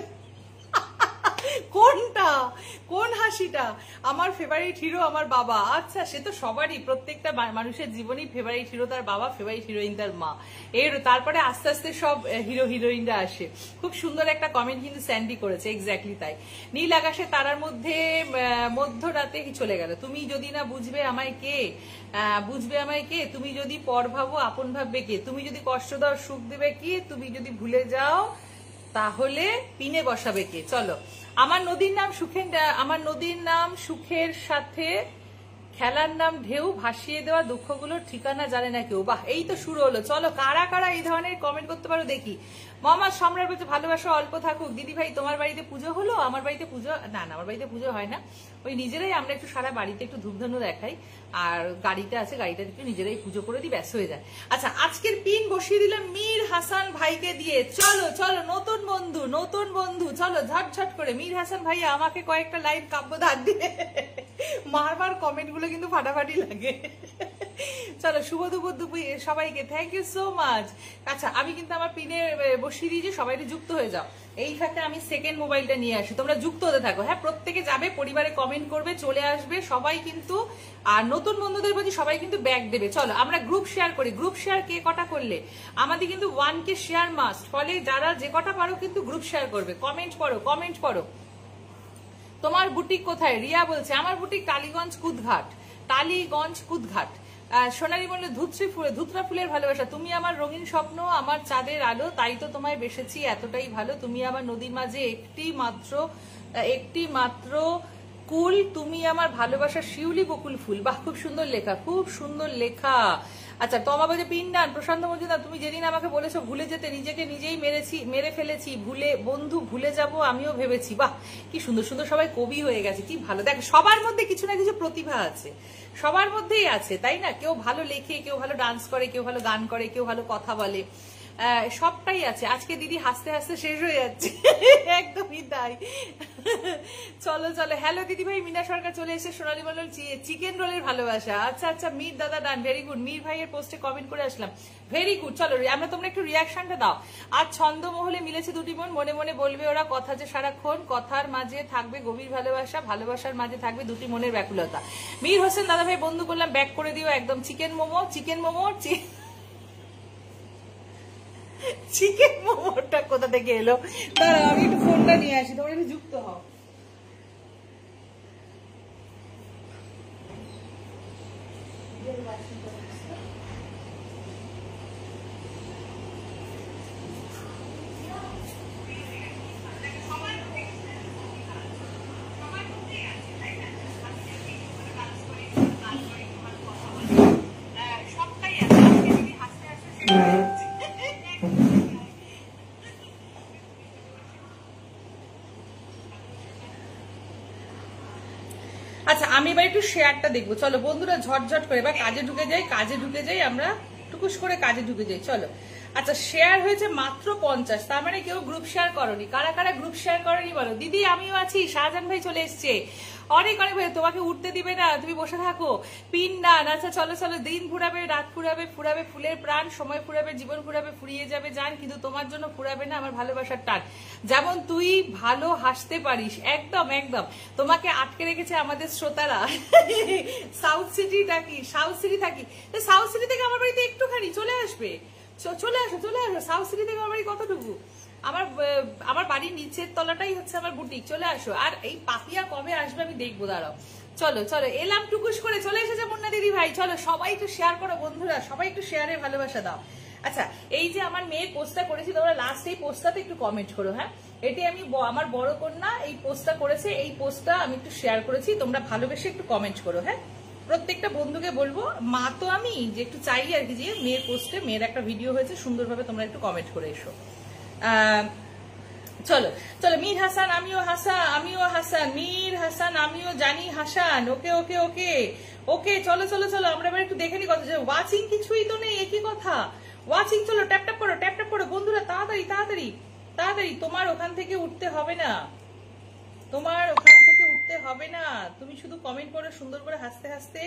কোন হাসিটা? আমার ফেভারিট হিরো আমার বাবা। আচ্ছা, সে তো সবারই, প্রত্যেকটা মানুষের জীবনেই ফেভারিট হিরো তার বাবা, ফেভারিট হিরোইন তার মা। তারপরে আস্তে আস্তে সব হিরো হিরোইনরা আসে। খুব সুন্দর একটা কমেন্ট কিন্তু স্যান্ডি করেছে, এক্স্যাক্টলি তাই। নীল আকাশে তারার মধ্যে মধ্যরাতে চলে গেল, তুমি যদি না বুঝবে আমায় কে, তুমি যদি পর ভাবো আপন ভাববে কে, তুমি যদি কষ্ট দাও সুখ দেবে কে, তুমি যদি ভুলে যাও তাহলে পিনে বসাবে কে। চলো, আমার নদীর নাম সুখের সাথে খেলার নাম ঢেউ, ভাসিয়ে দেওয়া দুঃখগুলোর ঠিকানা জানে না কেউ। বাহ, এই তো শুরু হলো। চলো কারা কারা এই ধরনের কমেন্ট করতে পারো দেখি। মোহাম্মদ সম্রাট বলছে ভালোবাসা অল্প থাকুক। দিদি ভাই তোমার বাড়িতে পুজো হলো? আমার বাড়িতে পুজো না, আমার বাড়িতে পুজো হয় না। ওই নিজেরাই আমরা একটু সারা বাড়িতে একটু ধূপধনু দেখাই, আর গাড়িতে আছে, গাড়িটা একটু নিজেরাই পুজো করে দিই, ব্যাস হয়ে যায়। আচ্ছা, আজকের পিন বসিয়ে দিলাম মীর হাসান ভাইকে দিয়ে। চলো চলো নতুন বন্ধু চলো ঝটঝট করে। মীর হাসান ভাই আমাকে কয়েকটা লাইন কাব্য ধার দিয়ে মারবার কমেন্ট গুলো কিন্তু ফাটাফাটি লাগে। চলো শুভ দুপুর সবাইকে, থ্যাংক ইউ সো মাচ। আচ্ছা, আমি কিন্তু আমার পিনে বসিয়ে দিয়েছি, সবাই যুক্ত হয়ে যাও। এই ফাঁকে আমি সেকেন্ড মোবাইলটা নিয়ে আসি, তোমরা যুক্ত হতে থাকো। হ্যাঁ, প্রত্যেকে যাবে, পরিবারে কমেন্ট করবে, চলে আসবে সবাই কিন্তু। আর নতুন বন্ধুদের বলছি সবাই কিন্তু ব্যাগ দেবে। চলো আমরা গ্রুপ শেয়ার করি। গ্রুপ শেয়ার কে কটা করলে? আমাদের কিন্তু 1K শেয়ার মাস্ট, ফলে যারা যে কটা পারো কিন্তু গ্রুপ শেয়ার করবে। কমেন্ট পড়ো। তোমার বুটিক কোথায়? রিয়া বলছে আমার বুটিক টালিগঞ্জ কুদঘাট। সোনালী বললে ধুতরা ফুলের ভালোবাসা। তুমি আমার রঙিন স্বপ্ন, আমার চাঁদের আলো, তাই তো তোমায় বেসেছি এতটাই ভালো। তুমি আমার নদীর মাঝে একটি মাত্র কুল, তুমি আমার ভালোবাসার শিউলি বকুল ফুল। বাহ, খুব সুন্দর লেখা। আচ্ছা, তোমা বলছে পিন্ডান। প্রশান্ত মজুমদার তুমি যেদিন আমাকে বলেছো ভুলে যেতে, নিজেকে নিজেই মেরে ফেলেছি, বন্ধু ভুলে যাব আমিও ভেবেছি। বাহ, কি সুন্দর সবাই কবি হয়ে গেছে, কি ভালো। দেখ, সবার মধ্যে কিছু না কিছু প্রতিভা আছে, সবার মধ্যেই আছে, তাই না? কেউ ভালো লেখে, কেউ ভালো ডান্স করে, কেউ ভালো গান করে, কেউ ভালো কথা বলে, সবটাই আছে। আজকে দিদি হাসতে হাসতে শেষ হয়ে যাচ্ছে, একদমই তাই। চলো হ্যালো দিদি ভাই, মিনা সরকার চলে এসে। সোনালী বলল চিকেন রোলের ভালোবাসা। আচ্ছা, মীর দাদা ডান, ভেরি গুড। মীর ভাইয়ের পোস্টে কমেন্ট করে আসলাম, ভেরি গুড। চলো তোমরা একটু রিয়াকশনটা দাও। আজ ছন্দমহলে মিলেছে দুটি মন, মনে মনে বলবে ওরা কথা যে সারাক্ষণ, কথার মাঝে থাকবে গভীর ভালোবাসা, ভালোবাসার মাঝে থাকবে দুটি মনের ব্যাকুলতা। মীর হোসেন দাদা ভাই বন্ধু করলাম, ব্যাক করে দিও একদম। চিকেন মোমোটা কোথা থেকে এলো? দাঁড়াও আমি একটু ফোনটা নিয়ে আসি, তোমরা একটু যুক্ত হও। আচ্ছা, আমি এবার একটু শেয়ারটা দেখবো। চলো বন্ধুরা ঝটঝট করে এবার কাজে ঢুকে যাই, আমরা টুকুস করে কাজে ঢুকে যাই। চলো, আচ্ছা, শেয়ার হয়েছে মাত্র 50, তার মানে কেউ গ্রুপ শেয়ার করনি। কারা কারা গ্রুপ শেয়ার করনি বলো? দিদি আমিও আছি, শাহজাহান ভাই চলে এসছে, অনেক ভাই। তোমাকে উঠতে দিবে না, তুমি বসে থাকো। পিন্ডান। আচ্ছা চলো, দিন ফুরাবে, রাত ফুরাবে ফুলের প্রাণ, সময় ফুরাবে, জীবন ফুরাবে, ফুরিয়ে যাবে জান, কিন্তু তোমার জন্য ফুরাবে না আমার ভালোবাসার টান। যেমন তুই ভালো হাসতে পারিস, একদম তোমাকে আটকে রেখেছে আমাদের শ্রোতারা। সাউথ সিটি থাকি, সাউথ সিটি থেকে আমার বাড়িতে একটুখানি চলে আসবে। চলে আসো সাউথ সিটি থেকে আমার বাড়ি কতটুকু? আমার বাড়ির নিচের তলাটাই হচ্ছে আমার বুটিক, চলে আসো। আর এই পাপিয়া কবে আসবে আমি দেখবো, দাঁড়াও। চলো এলাম টুকুস করে, চলে এসেছে মুন্না দিদি ভাই। চলো সবাই একটু শেয়ার করো বন্ধুরা, সবাই একটু শেয়ারের ভালোবাসা দাও। আচ্ছা, এই যে আমার মেয়ের পোস্টটা করেছি, তোমরা লাস্ট এই পোস্টটাতে একটু কমেন্ট করো। হ্যাঁ, এটি আমি আমার বড় কন্যা এই পোস্টটা করেছে, এই পোস্টটা আমি একটু শেয়ার করেছি, তোমরা ভালোবেসে একটু কমেন্ট করো। হ্যাঁ, প্রত্যেকটা বন্ধুকে বলবো, মা তো আমি যে একটু চাই আর কি, যে মেয়ের পোস্টে মেয়ের একটা ভিডিও হয়েছে সুন্দরভাবে, তোমরা একটু কমেন্ট করে এসো। চলো মীর হাসান আমিও হাসান, মীর হাসান আমিও জানি হাসান। ওকে চলো আমরা এবার একটু দেখে নি কথা। ওয়াচিং কিছুই তো নেই, একই কথা। ওয়াচিং, চলো ট্যাপ করো বন্ধুরা, তাড়াতাড়ি। তোমার ওখান থেকে উঠতে হবে না, তুমি শুধু কমেন্ট করো সুন্দর করে হাসতে হাসতে।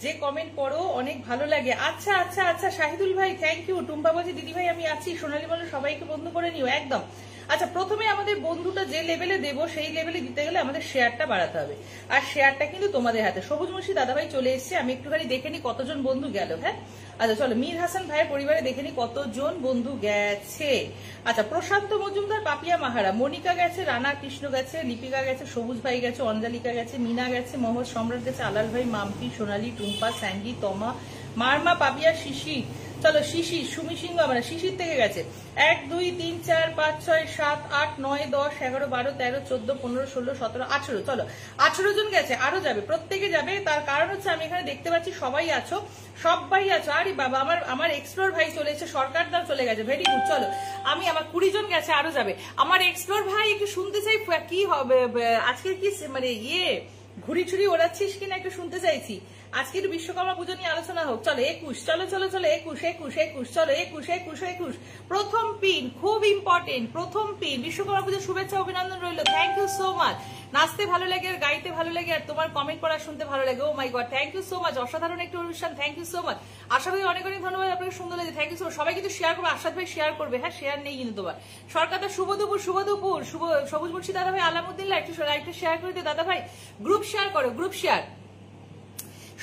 যে কমেন্ট করো অনেক ভালো লাগে। আচ্ছা শাহিদুল ভাই, থ্যাংক ইউ। টুম্পা বলছি দিদি ভাই আমি আছি। সোনালী বলে সবাইকে বন্ধু করে নিও, একদম। আচ্ছা, প্রথমে আমাদের বন্ধুটা যে লেভেলে দেবো সেই লেভেলে দিতে গেলে আমাদের শেয়ারটা বাড়াতে হবে, আর শেয়ারটা কিন্তু তোমাদের হাতে। সবুজ মুশি দাদাভাই চলে এসছে, আমি একটুখানি দেখে নি কতজন বন্ধু গেল। হ্যাঁ, আচ্ছা চলো, মীর হাসান ভাইয়ের পরিবারে দেখে নি কতজন বন্ধু গেছে। আচ্ছা, প্রশান্ত মজুমদার, পাপিয়া মাহারা, মনিকা গেছে, রানা কৃষ্ণ গেছে, লিপিকা গেছে, সবুজ ভাই গেছে, অঞ্জলিকা গেছে, মিনা গেছে, মোহাম্মদ সম্রাট গেছে, আলাল ভাই, মাম্পি, সোনালী, টুম্পা, স্যান্ডি, তমা, মারমা, পাপিয়া, শিশি, চলো শিশির, সুমি সিংহ, মানে শিশির থেকে গেছে 1 2 3 4 5 6 7 8 9 10 11 12 13 14 15 16 17 18। চলো 18 জন গেছে, আরো যাবে, প্রত্যেকে যাবে। তার কারণ হচ্ছে আমি এখানে দেখতে পাচ্ছি সবাই আছো, সবাই আছো। আরে বাবা, আমার এক্সপ্লোর ভাই চলে এসেছে, সরকারদার চলে গেছে, ভেরি গুড। চলো আমি আমার 20 জন গেছে, আরো যাবে। আমার এক্সপ্লোর ভাই একটু শুনতে চাই কি হবে আজকে, কি মানে ঘুড়ি ছুরি ওড়াচ্ছিস কিনা একটু শুনতে চাইছি। আজকে একটু বিশ্বকর্মা পুজো নিয়ে আলোচনা হোক। চলো 21, চলো চলো চলো 21 21 21, চলো 21 21 21। প্রথম পিন খুব ইম্পর্টেন্ট, প্রথম পিন। বিশ্বকর্মা পুজোর শুভেচ্ছা অভিনন্দন রইল, থ্যাংক ইউ সো মাচ। নাচতে ভালো লাগে আর গাইতে ভালো লাগে আর তোমার কমেন্ট পড়া শুনতে ভালো লাগে। Oh my god, thank you so much, অসাধারণ একটি অনুষ্ঠান, থ্যাংক ইউ সো মাচ। আশা করি অনেক অনেক ধন্যবাদ, আপনাকে সুন্দর লাগে, থ্যাংক ইউ সো মাচ। সবাই কিন্তু শেয়ার করবে, আশাদ ভাই শেয়ার করবে, হ্যাঁ শেয়ার নেই কিন্তু তোমার। সরকারদার শুভ দুপুর, শুভ দুপুর, সবুজ মুর্শি দাদা ভাই, আলামুদ্দিন একটু শেয়ার করে দিও দাদা ভাই, গ্রুপ শেয়ার করো, গ্রুপ শেয়ার।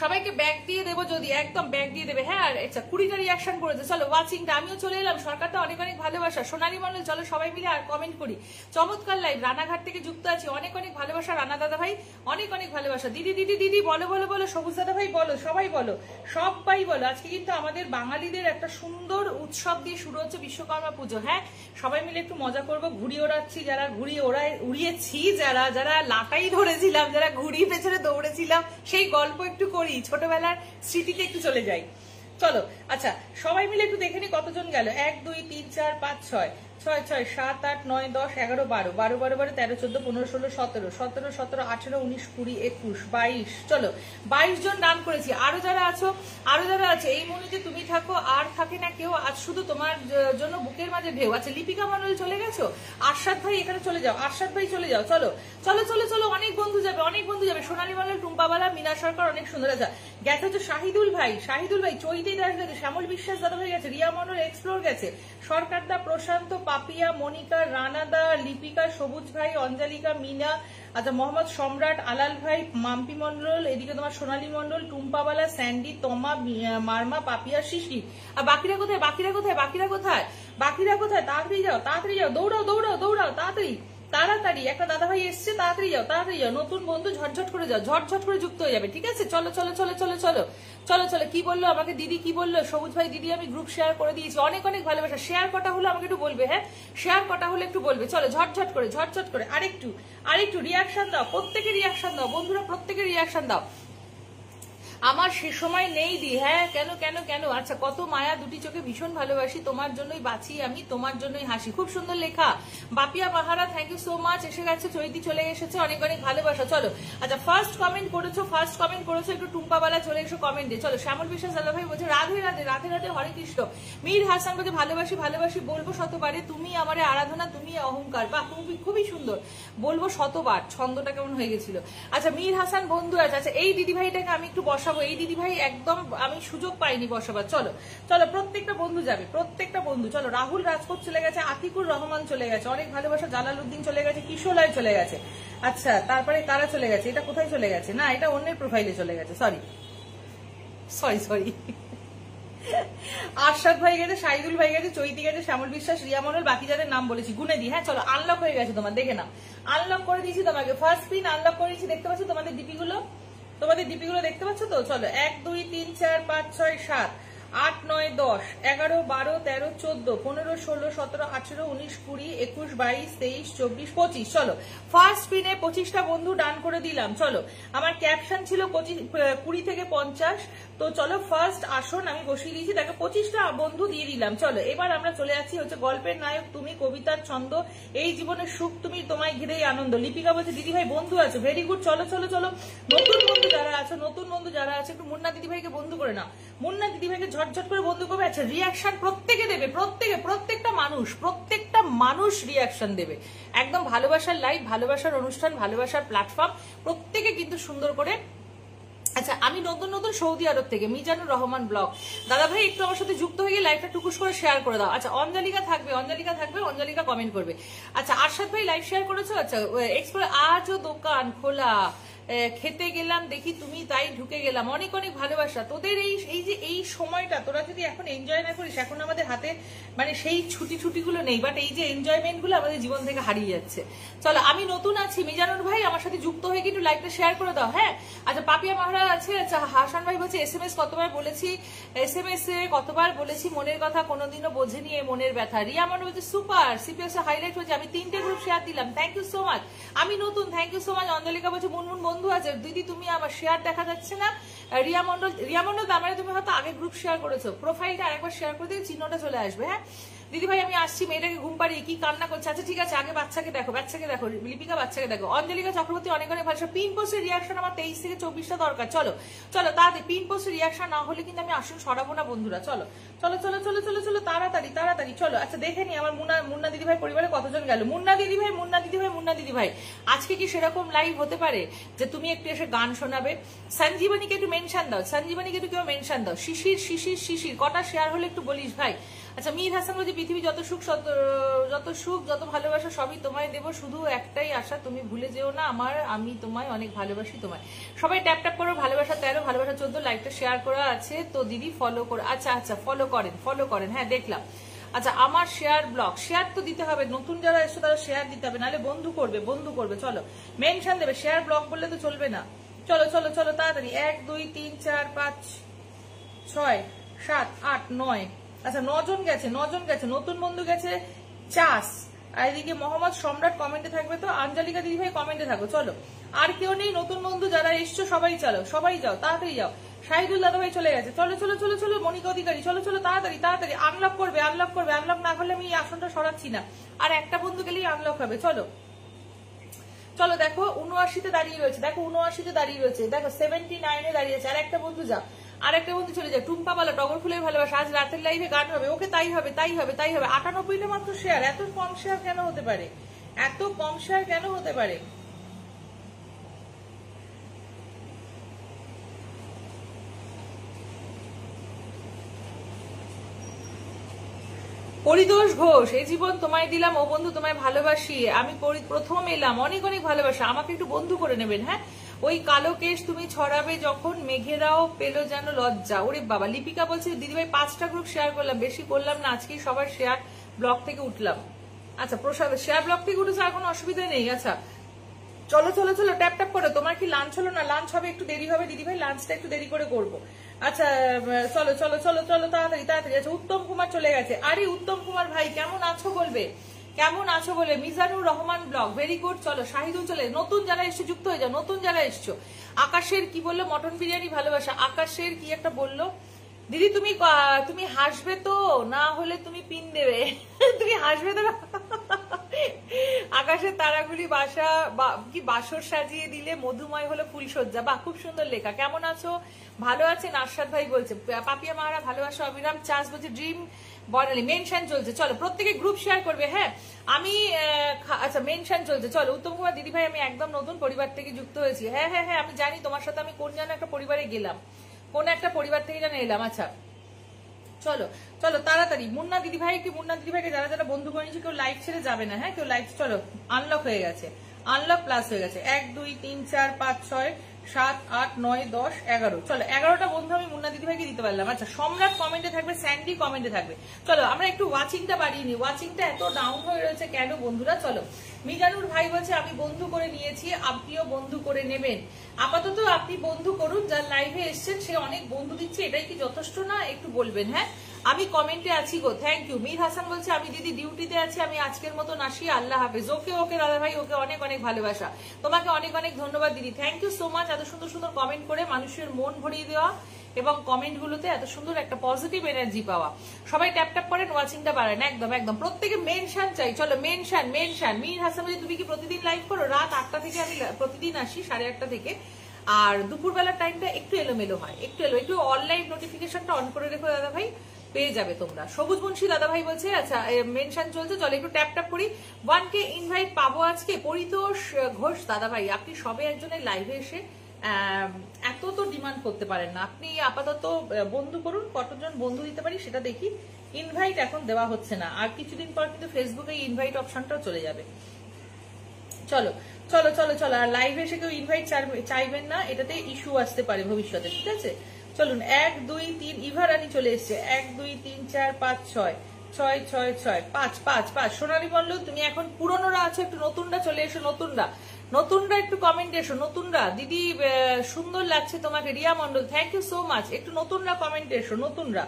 সবাইকে ব্যাগ দিয়ে দেবো, যদি একদম ব্যাগ দিয়ে দেবে। হ্যাঁ আচ্ছা 20টা রিয়াকশন করেছে। চলো ওয়াচিংটা, আমিও চলে এলাম। সরকারটা অনেক অনেক ভালোবাসা। সোনালী মন্ডল, চলো সবাই মিলে আর কমেন্ট করি। চমৎকার লাইভ, রানাঘাট থেকে যুক্ত আছি, অনেক অনেক ভালোবাসা রানা দাদা ভাই, অনেক অনেক ভালোবাসা। দিদি দিদি দিদি বলো বলো বলো, সবুজ দাদা ভাই বলো, সবাই বলো, সবাই বলো। আজকে কিন্তু আমাদের বাঙালিদের একটা সুন্দর উৎসব দিয়ে শুরু হচ্ছে বিশ্বকর্মা পুজো। হ্যাঁ সবাই মিলে একটু মজা করবো। ঘুড়ি ওড়াচ্ছি যারা, ঘুড়ি উড়িয়েছি যারা, যারা লাটাই ধরেছিলাম, যারা ঘুড়ি পেছনে দৌড়েছিলাম, সেই গল্প একটু করি, ছোটবেলার স্মৃতিতে একটু চলে যাই। চলো আচ্ছা সবাই মিলে একটু দেখে নি কতজন গেল। 1 2 3 4 5 6 6 6 7 8 9 10 11 12 12 12 12 13 14 15 16 17 17 17 18 19 20 21 22। চলো 22 জন দান করেছি। আরো যারা আছো, আরো যারা আছে, এই মনে তুমি থাকো আর থাকে না কেউ, আজ শুধু তোমার জন্য বুকের মাঝে ঢেউ। আচ্ছা লিপিকা মন্ডল চলে গেছো, আরশাদ ভাই এখানে চলে যাও, আরশাদ ভাই চলে যাও। চলো চলো চলো চলো, অনেক বন্ধু যাবে, অনেক বন্ধু যাবে। সোনালী মন্ডল, টুম্পাবালা, মিনা সরকার, অনেক সুন্দর। আছে গেছে হচ্ছে শাহিদুল ভাই, শাহিদুল ভাই, চৈতি দাস গেছে, শ্যামল বিশ্বাস দাদা ভাই গেছে, রিয়া মন্ডল এক্সপ্লোর গেছে, সরকারদা, প্রশান্ত, পাপিয়া, মনিকা, রানাদা, লিপিকা, সবুজ ভাই, অঞ্জলিকা, মিনা, আচ্ছা মোহাম্মদ সম্রাট, আলাল ভাই, মাম্পি মন্ডল, এদিকে তোমার সোনালী মন্ডল, টুম্পাবালা, স্যান্ডি, তমা, মারমা, পাপিয়া, শিশির। আর বাকিরা কোথায়, বাকিরা কোথায়, বাকিরা কোথায়, বাকিরা কোথায়? তাড়াতাড়ি যাও, তাড়াতাড়ি যাও, দৌড়াও দৌড়াও দৌড়াও, তাড়াতাড়ি তাড়াতাড়ি। একটা দাদা ভাই এসছে, তাড়াতাড়ি যাও, তাড়াতাড়ি যাও। নতুন বন্ধু ঝটঝট করে যাও, ঝটঝট করে যুক্ত হয়ে যাবে, ঠিক আছে? চলো চলো চলো চলো চলো চলো চলো। কি বললো আমাকে দিদি, কি বললো সবুজ ভাই? দিদি আমি গ্রুপ শেয়ার করে দিয়েছি, অনেক অনেক ভালোবাসা। শেয়ার কটা হলো আমাকে একটু বলবে, হ্যাঁ শেয়ার কটা হলো একটু বলবে। চলো ঝটঝট করে, ঝটঝট করে আরেকটু আরেকটু রিয়াকশন দাও, প্রত্যেকে রিয়াকশন দাও বন্ধুরা, প্রত্যেকে রিয়াকশন দাও। আমার সে সময় নেই দি, হ্যাঁ কেন কেন কেন? আচ্ছা কত মায়া, দুটি চোখে ভীষণ ভালোবাসি, তোমার জন্যই বাঁচি আমি, তোমার জন্যই হাসি। খুব সুন্দর লেখা, Bapia বাহারা, thank you so much. এসে গেছে, চৈতি চলে এসেছে, অনেক অনেক ভালোবাসা। চলো আচ্ছা ফার্স্ট কমেন্ট করেছো, ফার্স্ট কমেন্ট করেছো, একটু টুম্পাবালা চলে এসো কমেন্টে। চলো শ্যামল বিশ্বাস দাদা ভাই বলছে রাধে রাধে রাধে রাধে, হরে কৃষ্ণ। মীর হাসান বলছে ভালোবাসি ভালোবাসি, বলবো শতবারে, তুমি আমারে আরাধনা, তুমি অহংকার। বা খুবই খুবই সুন্দর, বলবো শতবার। ছন্দটা কেমন হয়ে গেছিল? আচ্ছা মীর হাসান বন্ধু আছে। আচ্ছা এই দিদি ভাইটাকে আমি একটু বসাবো, এই দিদি ভাই একদম আমি সুযোগ পাইনি বসাবার। চলো চলো প্রত্যেকটা বন্ধু যাবে, প্রত্যেকটা বন্ধু। চলো রাহুল রাজপথ চলে গেছে, আতিকুর রহমান চলে গেছে, অনেক ভালোবাসা। জালালউদ্দিন চলে গেছে, কিশোরলাল চলে গেছে। আচ্ছা তারপরে কারা চলে গেছে? এটা কোথায় চলে গেছে? না এটা অন্যের প্রোফাইলে চলে গেছে, সরি সরি সরি। আরশাদ ভাই গেছে, শাহিদুল ভাই গেছে, চৈতি গেছে, শ্যামল বিশ্বাস, রিয়া মন্ডল, বাকি যাদের নাম বলেছি গুনে দিই। হ্যাঁ চলো আনলক হয়ে গেছে তোমার, দেখে নাও। আনলক করে দিয়েছি তোমাকে, ফার্স্ট পিন আনলক করে দিয়েছি, দেখতে পাচ্ছ তোমাদের ডিপিগুলো, তোমাদের ডিপিগুলো দেখতে পাচ্ছ তো? চলো 1 2 3 4 5 6 7 8 9 10 11 12 13 14 15 16 17 18 19 20 21 22 23 24 25। চলো ফার্স্ট স্পিনে 25টা বন্ধু ডান করে দিলাম। চলো আমার ক্যাপশন ছিল 20 থেকে 50, তো চলো ফার্স্ট আসন আমি বসিয়ে দিয়েছি, তাকে 25টা বন্ধু দিয়ে দিলাম। চলো এবার আমরা চলে যাচ্ছি হচ্ছে গল্পের নায়ক তুমি, কবিতার ছন্দ, এই জীবনের সুখ তুমি, তোমায় ঘিরেই আনন্দ। লিপিকা বলছে দিদি ভাই বন্ধু আছে, ভেরি গুড। চলো চলো চলো নতুন বন্ধু যারা আছে, নতুন বন্ধু যারা আছে একটু মুন্না দিদি ভাইকে বন্ধু করে নাও, মুন্না দিদি ভাইকে ঝটঝট করে বন্ধু করবে। আচ্ছা রিয়াকশন প্রত্যেকে দেবে, প্রত্যেকে, প্রত্যেকটা মানুষ রিয়াকশন দেবে। একদম ভালোবাসার লাইভ, ভালোবাসার অনুষ্ঠান, ভালোবাসার প্ল্যাটফর্ম, প্রত্যেকে কিন্তু সুন্দর করে। আচ্ছা আমি নতুন নতুন সৌদি আরব থেকে, মিজানুর রহমান ব্লগ দাদা ভাই একটু আমার সাথে যুক্ত হয়ে লাইভটা টুকুস করে শেয়ার করে দাও। আচ্ছা অঞ্জলিকা থাকবে, অঞ্জলিকা থাকবে, অঞ্জলিকা কমেন্ট করবে। আচ্ছা আরশাদ ভাই লাইভ শেয়ার করেছো। আচ্ছা এক্সপ্লোর, আজও দোকান খোলা, খেতে গেলাম দেখি তুমি তাই ঢুকে গেলাম, অনেক অনেক ভালোবাসা তোদের। এই সময়টা তোরা যদি এখন এনজয় না করিস, এখন আমাদের হাতে মানে সেই ছুটিগুলো নেই, বাট এই যে এনজয়মেন্ট গুলো আমাদের জীবন থেকে হারিয়ে যাচ্ছে। চলো, আমি নতুন আছি, মিজানুর ভাই আমার সাথে যুক্ত হয়ে কিন্তু লাইভটা শেয়ার করে দাও। হ্যাঁ, আচ্ছা পাপিয়া মহারাজ আছে। আচ্ছা হাসান ভাই বলছে SMS কতবার বলেছি, SMS এ কতবার বলেছি মনের কথা, কোনোদিনও বোঝেনি এই মনের ব্যথা। রিয়া মনে বলছে সুপার, সিপিএস হাইলাইট হয়েছে, আমি 3টে গ্রুপ শেয়ার দিলাম, থ্যাংক ইউ সো মাচ। আমি নতুন, thank you so much. Anjalika বলছে মুনমুন বন্ধু আছে দিদি, তুমি আমার শেয়ার দেখা যাচ্ছে না। রিয়া মন্ডল দামারে তুমি হয়তো আগে গ্রুপ শেয়ার করেছো, প্রোফাইলটা আরেকবার শেয়ার করে দিয়ে চিহ্নটা চলে আসবে। হ্যাঁ দিদি ভাই আমি আসছি, মেয়েটাকে ঘুম পাড়িয়ে কি কান্না করছে। আচ্ছা ঠিক আছে, আগে বাচ্চাকে দেখো, লিপিকা বাচ্চাকে দেখো। অঞ্জলিকা চক্রবর্তী অনেক অনেক ভালো। পিন পোস্টের রিয়াকশন আমার 23 থেকে 24টা দরকার। চলো চলো তাড়াতাড়ি, পিন পোস্টের রিয়াকশন না হলে কিন্তু আমি আসন সরাবো না বন্ধুরা। চলো চলো চলো চলো চলো চলো তাড়াতাড়ি তাড়াতাড়ি চলো। আচ্ছা দেখে নি আমার মুন্না দিদি ভাই পরিবারে কতজন গেল। মুন্না দিদি ভাই আজকে কি সেরকম লাইভ হতে পারে যে তুমি একটু এসে গান শোনাবে? সঞ্জীবনীকে একটু মেনশন দাও, সঞ্জীবনীকে একটু কেউ মেনশন দাও। শিশির কটা শেয়ার হলে একটু বলিস ভাই। আচ্ছা মীর হাসান বলছে পৃথিবী যত সুখ যত ভালোবাসা সবই তোমায় দেবো, শুধু একটাই আশা তুমি ভুলে যেও না আমার, আমি তোমায় অনেক ভালোবাসি তোমায়। সবাই ট্যাপ ট্যাপ করো। ভালোবাসা 13, ভালোবাসা 14, লাইভটা শেয়ার করা আছে তো দিদি ফলো করো। আচ্ছা আচ্ছা ফলো করেন হ্যাঁ দেখলাম। আচ্ছা আমার শেয়ার ব্লগ, শেয়ার তো দিতে হবে, নতুন যারা এসছো তারা শেয়ার দিতে হবে, নাহলে বন্ধু করবে। চলো মেনশন দেবে, শেয়ার ব্লগ বললে তো চলবে না। চলো চলো চলো তাড়াতাড়ি। 1 2 3 4 5 6 7 8 9। আচ্ছা 9 জন গেছে, নতুন বন্ধু গেছে চাস। আর এদিকে মোহাম্মদ সম্রাট কমেন্টে থাকবে, তো আঞ্জলিকা দিদি ভাই কমেন্টে থাকো। চলো আর কেউ নেই, নতুন বন্ধু যারা এসছো সবাই চলো, সবাই যাও তাড়াতাড়ি যাও। শাহিদুল দাদা ভাই চলে গেছে, চলো চলো চলো চলো। মনিকা অধিকারী চলো চলো তাড়াতাড়ি তাড়াতাড়ি। আনলক করবে, আনলক না করলে আমি এই আসনটা সরাচ্ছি না। আর একটা বন্ধু গেলেই আনলক হবে। চলো চলো দেখো 79-তে দাঁড়িয়ে রয়েছে, দেখো 79-তে দাঁড়িয়ে রয়েছে, দেখো 79-এ দাঁড়িয়ে আছে। আর একটা বন্ধু যা, আর একটা বন্ধু চলে যায়। টুম্পা বালা টগর ফুলের ভালোবাসা, আজ রাতের লাইভে গান হবে। ওকে তাই হবে। 98টা মাত্র শেয়ার, এত কম শেয়ার কেন হতে পারে? পরিতোষ ঘোষ, এই জীবন তোমায় দিলাম ও বন্ধু তোমায় ভালোবাসি, আমি প্রথম এলাম, অনেক অনেক ভালোবাসা, আমাকে একটু বন্ধু করে নেবেন। হ্যাঁ ওই কালো কেশ তুমি ছড়াবে যখন মেঘেরাও পেলো যেন লজ্জা। ওরে বাবা। লিপিকা বলছে দিদিভাই 5টা গ্রুপ শেয়ার করলাম, বেশি করলাম না, আজকেই সবার শেয়ার ব্লগ থেকে উঠলাম। আচ্ছা প্রসাদ শেয়ার ব্লগ থেকে উঠেছে, আর কোনো অসুবিধা নেই। আচ্ছা চলো চলো চলো ট্যাপ ট্যাপ করো। তোমার কি লাঞ্চ হলো না? লাঞ্চ হবে, একটু দেরি হবে দিদিভাই, লাঞ্চটা একটু দেরি করে করবো। আচ্ছা চলো চলো চলো চলো তাড়াতাড়ি তাড়াতাড়ি। আচ্ছা উত্তম কুমার চলে গেছে। আরে উত্তম কুমার ভাই কেমন আছো বলবে, Mizanur Rahman blog very good. চলো শাহিদুল চলে, নতুন যারা এসছো যুক্ত হয়ে যাও, নতুন যারা এসছো। আকাশের কি বললো, মটন বিরিয়ানি ভালোবাসা। আকাশের কি একটা বললো, দিদি তুমি হাসবে তো, না হলে তুমি পিন দেবে। তুমি হাসবে তো। আকাশের তারাগুলি বাসর সাজিয়ে দিলে মধুময় হলো ফুলসজ্জা। বাহ খুব সুন্দর লেখা। কেমন আছো? ভালো আছেন আরশাদ ভাই বলছে। পাপিয়া মারা ভালোবাসা। অবিরাম চাষ বলছে ড্রিম বর্ণালী। মেনশন চলছে, চলো প্রত্যেকে গ্রুপ শেয়ার করবে। হ্যাঁ আমি আচ্ছা মেনশন চলছে। চলো উত্তম কুমার দিদি ভাই আমি একদম নতুন পরিবার থেকে যুক্ত হয়েছি। হ্যাঁ হ্যাঁ হ্যাঁ আমি জানি তোমার সাথে আমি কোন যেন একটা পরিবারে গেলাম, কোন একটা পরিবার থেকে যেন এলাম। আচ্ছা চলো চলো তাড়াতাড়ি। মুন্না দিদি ভাইকে যারা যারা বন্ধু করে নিয়েছে কেউ লাইভ ছেড়ে যাবে না। হ্যাঁ কেউ লাইভ, চলো আনলক হয়ে গেছে, আনলক প্লাস হয়ে গেছে। 1 2 3 4 5 6 7 8 9 10 11। চলো 11টা বন্ধু আমি মুন্না দিদি ভাইকে দিতে পারলাম। আচ্ছা সম্রাট কমেন্টে থাকবে, স্যান্ডি কমেন্টে থাকবে। চলো আমরা একটু ওয়াচিংটা বাড়িয়ে নিই, ওয়াচিংটা এত ডাউন হয়ে রয়েছে কেন বন্ধুরা? চলো মিজানুর ভাই বলছে আমি বন্ধু করে নিয়েছি, আপনিও বন্ধু করে নেবেন। আপাতত আপনি বন্ধু করুন, যার লাইভে এসছেন সে অনেক বন্ধু দিচ্ছে, এটাই কি যথেষ্ট না? একটু বলবেন। হ্যাঁ আমি কমেন্টে আছি গো, থ্যাংক ইউ। মীর হাসান বলছে আমি দিদি ডিউটিতে আছি, আমি আজকের মতো আসি, আল্লাহ হাফেজ। ওকে ওকে দাদা ভাই, ওকে অনেক অনেক ভালোবাসা, তোমাকে অনেক অনেক ধন্যবাদ দিদি, থ্যাংক ইউ সো মাচ। এত সুন্দর সুন্দর কমেন্ট করে মানুষের মন ভরিয়ে দেওয়া এবং কমেন্ট গুলোতে এত সুন্দর একটা পজিটিভ এনার্জি পাওয়া। সবাই ট্যাপ ট্যাপ করেন, ওয়াচিংটা বাড়ান। একদম একদম প্রত্যেকে মেনশন চাই। চলো মেনশন। মীর হাসান বলছে তুমি কি প্রতিদিন লাইভ করো? রাত 8টা থেকে আমি প্রতিদিন আসি, 8:30 থেকে। আর দুপুরবেলার টাইমটা একটু এলোমেলো হয়, একটু অনলাইন নোটিফিকেশনটা অন করে রেখো দাদা ভাই, পেয়ে যাবে তোমরা। সবুজ বংশী দাদা ভাই বলছে আচ্ছা মেনশন চলছে, চলো একটু ট্যাপ ট্যাপ করি। 1K ইনভাইট পাবো আজকে। পরিতোষ ঘোষ দাদা ভাই আপনি সবে একজনের লাইভে এসে এত তো ডিমান্ড করতে পারেন না, আপনি আপাতত বন্ধু করুন, কতজন বন্ধু দিতে পারি সেটা দেখি। ইনভাইট এখন দেওয়া হচ্ছে না, আর কিছুদিন পর কিন্তু ফেসবুকে ইনভাইট অপশনটাও চলে যাবে। চলো চলো চলো চলো, আর লাইভে এসে কেউ ইনভাইট চাইবেন না, এটাতে ইস্যু আসতে পারে ভবিষ্যতে, ঠিক আছে? চলুন 1 2 3 ইভা রানী চলে এসছে, 1 2 3 4 5 6 6 6 6 5 5 5। সোনালী বললো তুমি এখন পুরনোরা আছো, একটু নতুনরা চলে এসো, নতুনরা একটু কমেন্টে এসো, নতুনরা। দিদি সুন্দর লাগছে তোমাকে, Riya Mondal thank you so much. একটু নতুনরা কমেন্টে এসো, নতুনরা,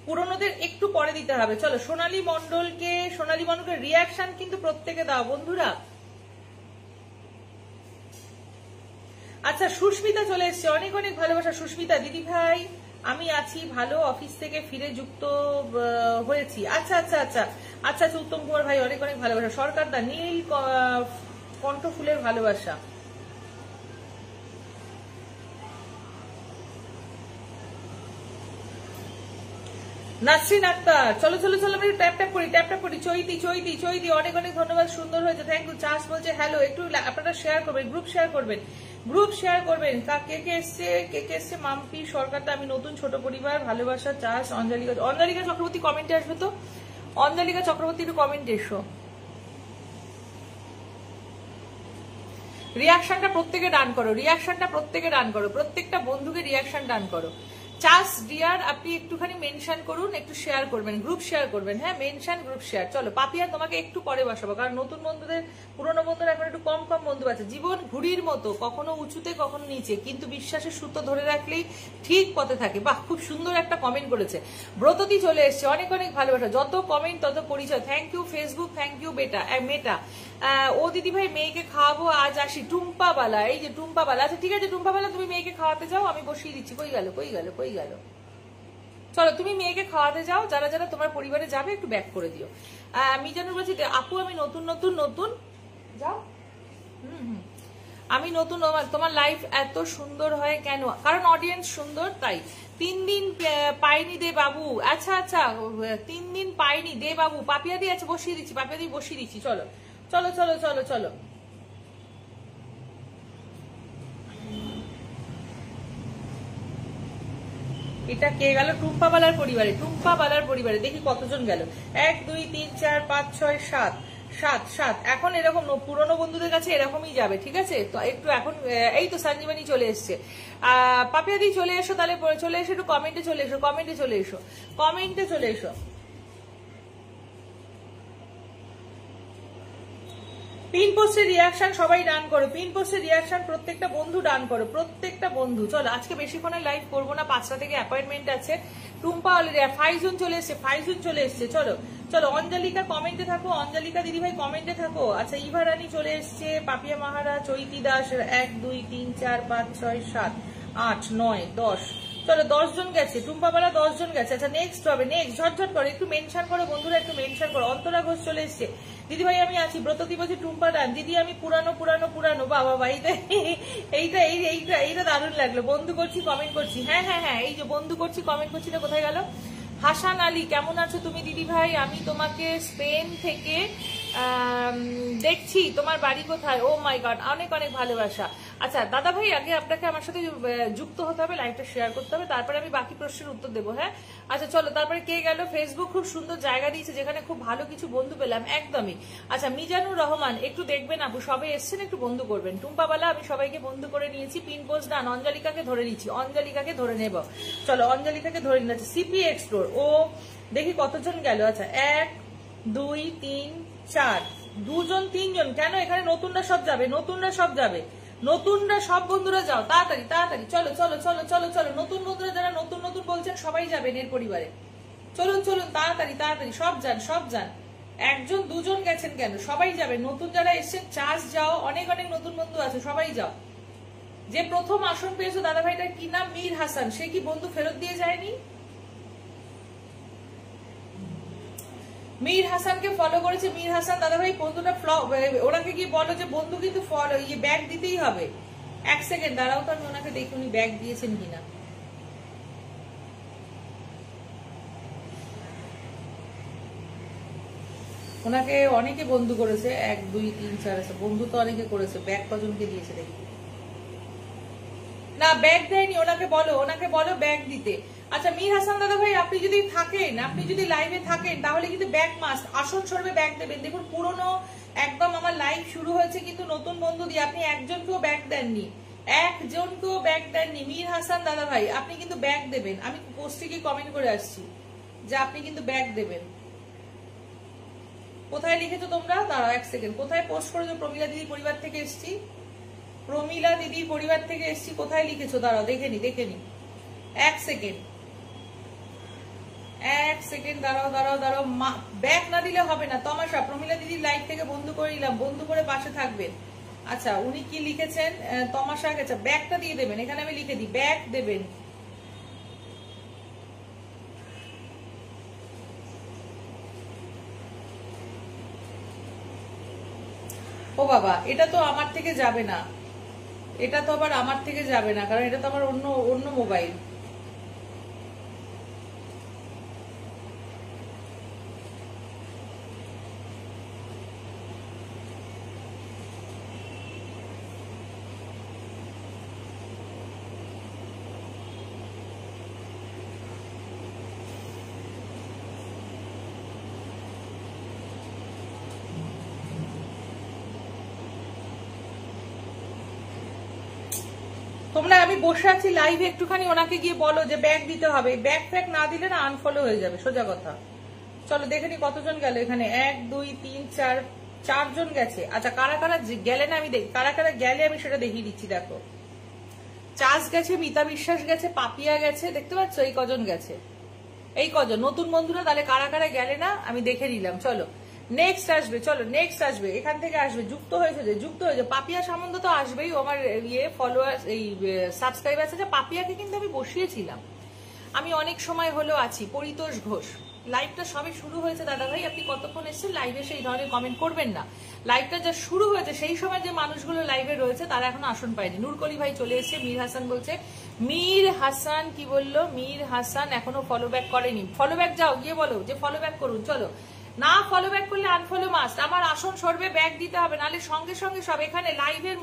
পুরনোদের একটু পরে দিতে হবে। চলো সোনালী মন্ডলকে রিয়াকশন কিন্তু প্রত্যেকে দাও বন্ধুরা। আচ্ছা সুস্মিতা চলে এসছে, অনেক অনেক ভালোবাসা সুস্মিতা। দিদি ভাই আমি আছি ভালো, অফিস থেকে ফিরে যুক্ত হয়েছি। আচ্ছা আচ্ছা আচ্ছা আচ্ছা আচ্ছা, উত্তম কুমার ভাই অনেক অনেক ভালোবাসা। সরকার দা নীল কণ্ঠ ফুলের ভালোবাসা। নাসরিন আক্তার চলো চলো চলো, আমি ট্যাপ ট্যাপ করি। চৈতি চৈতি চৈতি অনেক অনেক ধন্যবাদ, সুন্দর হয়েছে, থ্যাংক ইউ। চাষ বলছে হ্যালো, একটু আপনারা শেয়ার করবেন, গ্রুপ শেয়ার করবেন। কে কে এসছে মাম্পি সরকার দা, আমি নতুন, ছোট পরিবার, ভালোবাসা। চাষ অঞ্জলিকা চক্রবর্তী কমেন্টে আসবে তো, অঞ্জলিকা চক্রবর্তী একটু কমেন্টে এসো। রিয়াকশনটা প্রত্যেকে ডান করো, প্রত্যেকটা বন্ধুকে রিয়াকশন ডান করো। চাষ ডিয়ার আপনি একটুখানি মেনশন করুন, একটু শেয়ার করবেন, গ্রুপ শেয়ার করবেন। হ্যাঁ মেনশন গ্রুপ শেয়ার। চলো পাপিয়া তোমাকে একটু পরে বসাবো, কারণ নতুন বন্ধুদের, পুরনো বন্ধুরা এখন একটু কম বন্ধু আছে। জীবন ঘুড়ির মতো, কখনো উঁচুতে কখনো নিচে, কিন্তু বিশ্বাসের সুতো ধরে রাখলেই ঠিক পথে থাকে। বাহ খুব সুন্দর একটা কমেন্ট করেছে। ব্রততি চলে এসছে, অনেক অনেক ভালোবাসা। যত কমেন্ট তত পরিচয়। Thank you Facebook, thank you Meta. ও দিদি ভাই মেয়েকে খাওয়াবো আজ আসি। টুম্পা বালা, এই যে টুম্পা বালা। আচ্ছা ঠিক আছে টুম্পা বালা, তুমি মেয়েকে খাওয়াতে যাও, আমি বসিয়ে দিচ্ছি। কই গেল। চলো তুমি মেয়েকে খাওয়াতে যাও, যারা যারা তোমার পরিবারে যাবে একটু ব্যাক করে দিও। মিজানুর বলছি আপু আমি নতুন যাও। আমি নতুন, তোমার লাইফ এত সুন্দর হয় কেন? কারণ অডিয়েন্স সুন্দর তাই। 3 দিন পাইনি দে বাবু। আচ্ছা আচ্ছা 3 দিন পাইনি দে বাবু। পাপিয়া দি আছে, বসিয়ে দিচ্ছি। চলো চলো চলো চলো চলো। এটা কে গেল? টুম্পা বালার পরিবারে। দেখি কতজন গেল। 1 2 3 4 5 6 7। এখন এরকম পুরনো বন্ধুদের কাছে এরকমই যাবে, ঠিক আছে? তো একটু এখন এই তো সঞ্জীবনী চলে এসছে। পাপিয়া দি চলে এসো, তাহলে চলে এসো, একটু কমেন্টে চলে এসো। পিন পোস্টের রিয়াকশন সবাই ডান করো, প্রত্যেকটা বন্ধু ডান করো, প্রত্যেকটা বন্ধু। চলো আজকে বেশিক্ষণের লাইভ করবো না, 5টা থেকে অ্যাপয়েন্টমেন্ট আছে। টুম্পা অলরেডি, ফাইজুন চলে এসছে। চলো অঞ্জলিকা কমেন্টে থাকো, অঞ্জলিকা দিদি ভাই কমেন্টে থাকো। আচ্ছা ইভা রানী চলে এসছে, পাপিয়া মাহারা, চৈতি দাস। 1 2 3 4 5 6 7 8 9 10। চলো 10 জন গেছে, টুম্পাবালা 10 জন গেছে। আচ্ছা নেক্সট হবে, ঝটঝট করো, একটু মেনশন করো বন্ধুরা, একটু মেনশন করো। অন্তরা ঘোষ চলে এসছে, দিদি ভাই আমি আছি। ব্রততি বলছে টুম্পা দান, দিদি আমি পুরানো। বাবা এইটা দারুণ লাগলো। বন্ধু করছি, কমেন্ট করছি। হ্যাঁ এই যে বন্ধু করছি, কমেন্ট করছি, না কোথায় গেল? হাসান আলী কেমন আছো তুমি দিদি ভাই? আমি তোমাকে স্পেন থেকে দেখছি, তোমার বাড়ি কোথায়? ও মাই গড, অনেক অনেক ভালোবাসা। আচ্ছা দাদা ভাই আগে আপনাকে আমার সাথে যুক্ত হতে হবে, লাইভটা শেয়ার করতে হবে, তারপরে আমি বাকি প্রশ্নের উত্তর দেবো। হ্যাঁ আচ্ছা চলো, তারপরে কে গেল? ফেসবুক খুব সুন্দর জায়গা দিয়েছে, যেখানে খুব ভালো কিছু বন্ধু পেলাম। একদমই। আচ্ছা মিজানুর রহমান একটু দেখবেন আপু, সবে এসছেন একটু বন্ধু করবেন। টুম্পাবালা আমি সবাইকে বন্ধু করে নিয়েছি। পিন পোস্ট ডান। অঞ্জলিকাকে ধরে নিচ্ছি, অঞ্জলিকাকে ধরে নেব। চলো অঞ্জলিকাকে ধরে নিচ্ছি। সিপি এক্সপ্লোর, ও দেখি কতজন গেল। আচ্ছা 1 2 3 4, 2 জন 3 জন। কেন এখানে নতুনরা সব যাবে, নতুনরা সব বন্ধুরা যাও তাড়াতাড়ি। চলো নতুন বন্ধুরা যারা নতুন বলছেন সবাই যাবেন এর পরিবারে। চলুন তাড়াতাড়ি সব যান। 1 জন 2 জন গেছেন কেন? সবাই যাবে, নতুন যারা এসছেন চার্জ যাও। অনেক নতুন বন্ধু আছে, সবাই যাও। যে প্রথম আসন পেয়েছো দাদা ভাইটার কি নাম? মীর হাসান। সে কি বন্ধু ফেরত দিয়ে যায়নি? মীর হাসানকে ফলো করেছে। মীর হাসান দাদা ভাই বন্ধুটা ওনাকে কি বলো যে বন্ধু কিন্তু ব্যাগ দিতেই হবে। 1 সেকেন্ড দাঁড়াও তো, আমি ওনাকে দেখি উনি ব্যাগ দিয়েছেন কিনা। ওনাকে অনেকে বন্ধু করেছে, 1 2 3 4 আছে বন্ধু তো অনেকে করেছে। ব্যাগ কজনকে দিয়েছে দেখি। না ব্যাগ দেয়নি, ওনাকে বলো ব্যাগ দিতে। আচ্ছা মীর হাসান দাদা ভাই, আপনি যদি থাকেন, আপনি যদি লাইভে থাকেন, তাহলে কিন্তু ব্যাগ মাস্ট, আসন সরবে ব্যাগ দেবেন। দেখুন পুরনো একদম আমার লাইভ শুরু হয়েছে কিন্তু নতুন বন্ধু দিয়ে আপনি একজনকেও ব্যাগ দেননি, একজনকেও ব্যাগ দেননি। মীর হাসান দাদা ভাই আপনি কিন্তু ব্যাগ দেবেন, আমি পোস্টে গিয়ে কমেন্ট করে আসছি যে আপনি কিন্তু ব্যাগ দেবেন। কোথায় লিখেছো তোমরা? দাঁড়াও এক সেকেন্ড, কোথায় পোস্ট করেছো? প্রমিলা দিদির পরিবার থেকে এসছি, প্রমিলা দিদির পরিবার থেকে এসছি, কোথায় লিখেছো? দাঁড়াও দেখে নি এক সেকেন্ড দাঁড়াও। ব্যাগ না দিলে হবে না, তমাশা। প্রমিলা দিদির লাইভ থেকে বন্ধু করে নিলাম, বন্ধু করে পাশে থাকবেন। আচ্ছা উনি কি লিখেছেন? তমাশা গেছে, ব্যাগটা দিয়ে দেবেন, এখানে আমি লিখে দিই ব্যাগ দেবেন। ও বাবা, এটা তো আমার থেকে যাবে না, এটা তো আবার আমার থেকে যাবে না, কারণ এটা তো আমার অন্য মোবাইল। তোমরা, আমি বসে আছি লাইভে, একটুখানি ওনাকে গিয়ে বলো যে ব্যাগ দিতে হবে। ব্যাগ ফ্যাগ না দিলে না আনফলো হয়ে যাবে, সোজা কথা। চলো দেখে নি কতজন গেল এখানে। 1 2 3 4 4জন গেছে। আচ্ছা কারা কারা গেলে না আমি দেখি, কারা কারা গেলে আমি সেটা দেখিয়ে দিচ্ছি। দেখো চাষ গেছে, মিতা বিশ্বাস গেছে, পাপিয়া গেছে, দেখতে পাচ্ছ এই কজন গেছে, এই কজন নতুন বন্ধুরা। তাহলে কারা কারা গেলে না আমি দেখে নিলাম। চলো নেক্সট আসবে, চলো নেক্সট আসবে, এখান থেকে আসবে। যুক্ত হয়েছে পাপিয়া সামন্ত তো আসবেই, আমার ইয়ে ফলোয়ার এই সাবস্ক্রাইবার আছে। পাপিয়াকে কিন্তু আমি বসিয়েছিলাম, আমি অনেক সময় হলো আছি। পরিতোষ ঘোষ, লাইভটা সবে শুরু হয়েছে দাদা ভাই, আপনি কতক্ষণ এসেছেন লাইভে সেই ধরনের কমেন্ট করবেন না। লাইভটা যা শুরু হয়েছে সেই সময় যে মানুষগুলো লাইভে রয়েছে তারা এখন আসন পায়নি। নুরকলি ভাই চলে এসেছে, মীর হাসান বলছে, মীর হাসান কি বললো? মীর হাসান এখনো ফলো ব্যাক করেনি। ফলো ব্যাক যাও, গিয়ে বলো যে ফলো ব্যাক করুন। চলো না ফলো ব্যাক করলে আনফলো মাস্ট, আমার আসন সরবে ব্যাগ দিতে হবে, নাহলে সঙ্গে সঙ্গে সব এখানে লাইভের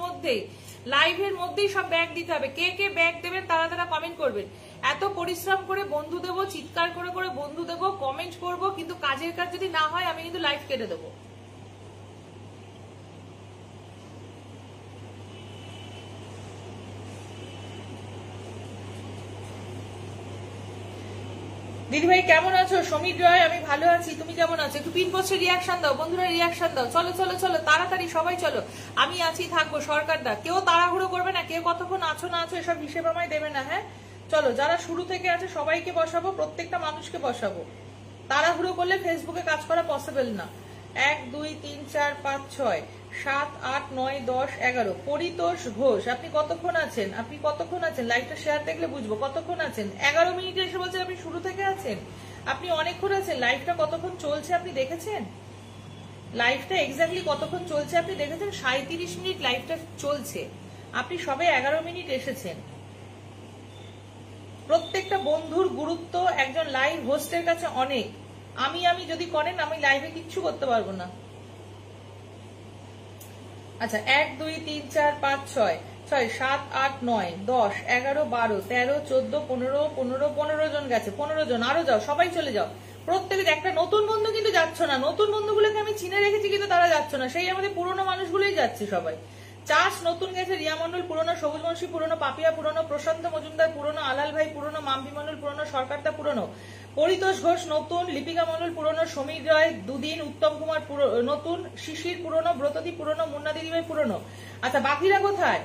মধ্যেই সব ব্যাগ দিতে হবে। কে কে ব্যাগ দেবেন তারা তারা কমেন্ট করবেন। এত পরিশ্রম করে বন্ধু দেবো, চিৎকার করে করে বন্ধু দেবো, কমেন্ট করব, কিন্তু কাজের কাজ যদি না হয় আমি কিন্তু লাইভ কেটে দেবো। দিদিভাই কেমন আছো? সমীর রয়, আমি ভালো আছি, তুমি কেমন আছো? একটু পিন পোস্টে রিয়াকশন দাও বন্ধুরা, রিয়াকশন দাও। চলো চলো চলো তাড়াতাড়ি সবাই চলো, আমি আছি থাকবো। সরকার দা কেউ তাড়াহুড়ো করবে না, কেউ কতক্ষণ আছো না আছো এসব হিসেব আমায় দেবে না। হ্যাঁ চলো, যারা শুরু থেকে আছে সবাইকে বসাবো, প্রত্যেকটা মানুষকে বসাবো। তাড়াহুড়ো করলে ফেসবুকে কাজ করা পসিবল না। 1 2 3 4 5 6 7 8 9 10 11। পরিতোষ ঘোষ, আপনি কতক্ষণ আছেন? লাইভটা শেয়ার দেখলে বুঝবো কতক্ষণ আছেন। 11 মিনিটে এসে বলছেন আপনি শুরু থেকে আছেন, আপনি অনেকক্ষণ আছেন। লাইভটা কতক্ষণ চলছে আপনি দেখেছেন? লাইভটা এক্স্যাক্টলি কতক্ষণ চলছে আপনি দেখেছেন? 37 মিনিট লাইভটা চলছে, আপনি সবে 11 মিনিট এসেছেন। প্রত্যেকটা বন্ধুর গুরুত্ব একজন লাইভ হোস্টের কাছে অনেক। আমি যদি করেন আমি লাইভে কিচ্ছু করতে পারবো না। আচ্ছা 1 2 3 4 5 6 7 8 9 10 11 12 13 14 15 15 জন গেছে, 15 জন আরো যাও, সবাই চলে যাও। প্রত্যেকে একটা নতুন বন্ধু কিন্তু যাচ্ছ না, নতুন বন্ধুগুলোকে আমি চিনে রেখেছি কিন্তু তারা যাচ্ছ না, সেই আমাদের পুরোনো মানুষগুলোই যাচ্ছে সবাই। চাষ নতুন গেছে, রিয়া মন্ডল পুরনো, সবুজ বংশী পুরনো, পাপিয়া পুরনো, প্রশান্ত মজুমদার পুরনো, আলাল ভাই পুরনো, মাম্পি মন্ডল পুরনো, সরকারদা পুরনো, পরিতোষ ঘোষ নতুন, লিপিকা মন্ডল পুরনো, সমীর রায় দুদিন, উত্তম কুমার নতুন, শিশির পুরনো, ব্রতদী পুরনো, মুন্না দিদিভাই পুরনো। আচ্ছা বাকিরা কোথায়?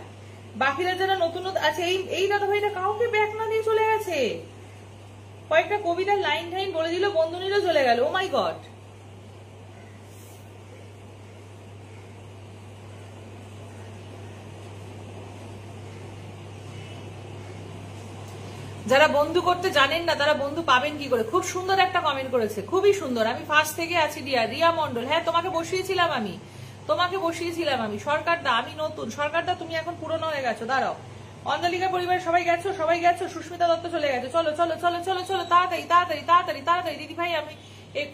বাকিরা যারা নতুন আছে, এই দাদা ভাইটা কাউকে ব্যাক না দিয়ে চলে গেছে। কয়েকটা কবিতার লাইন টাইন বলে দিল, বন্ধু নিল, চলে গেল। ও মাই গড। যারা বন্ধু করতে জানেন না তারা বন্ধু পাবেন কি করে? খুব সুন্দর একটা কমেন্ট করেছে, খুবই সুন্দর। আমি ফার্স্ট থেকে আছি রিয়া মন্ডল। হ্যাঁ তোমাকে বসিয়েছিলাম আমি। সরকারদা আমি নতুন, সরকারদা তুমি এখন পুরনো হয়ে গেছো, দাঁড়াও। অঞ্জলিকা পরিবারের সবাই গেছো। সুস্মিতা দত্ত চলে গেছে। চলো চলো চলো চলো চলো তাড়াতাড়ি তাড়াতাড়ি তাড়াতাড়ি তাড়াতাড়ি। দিদি ভাই আমি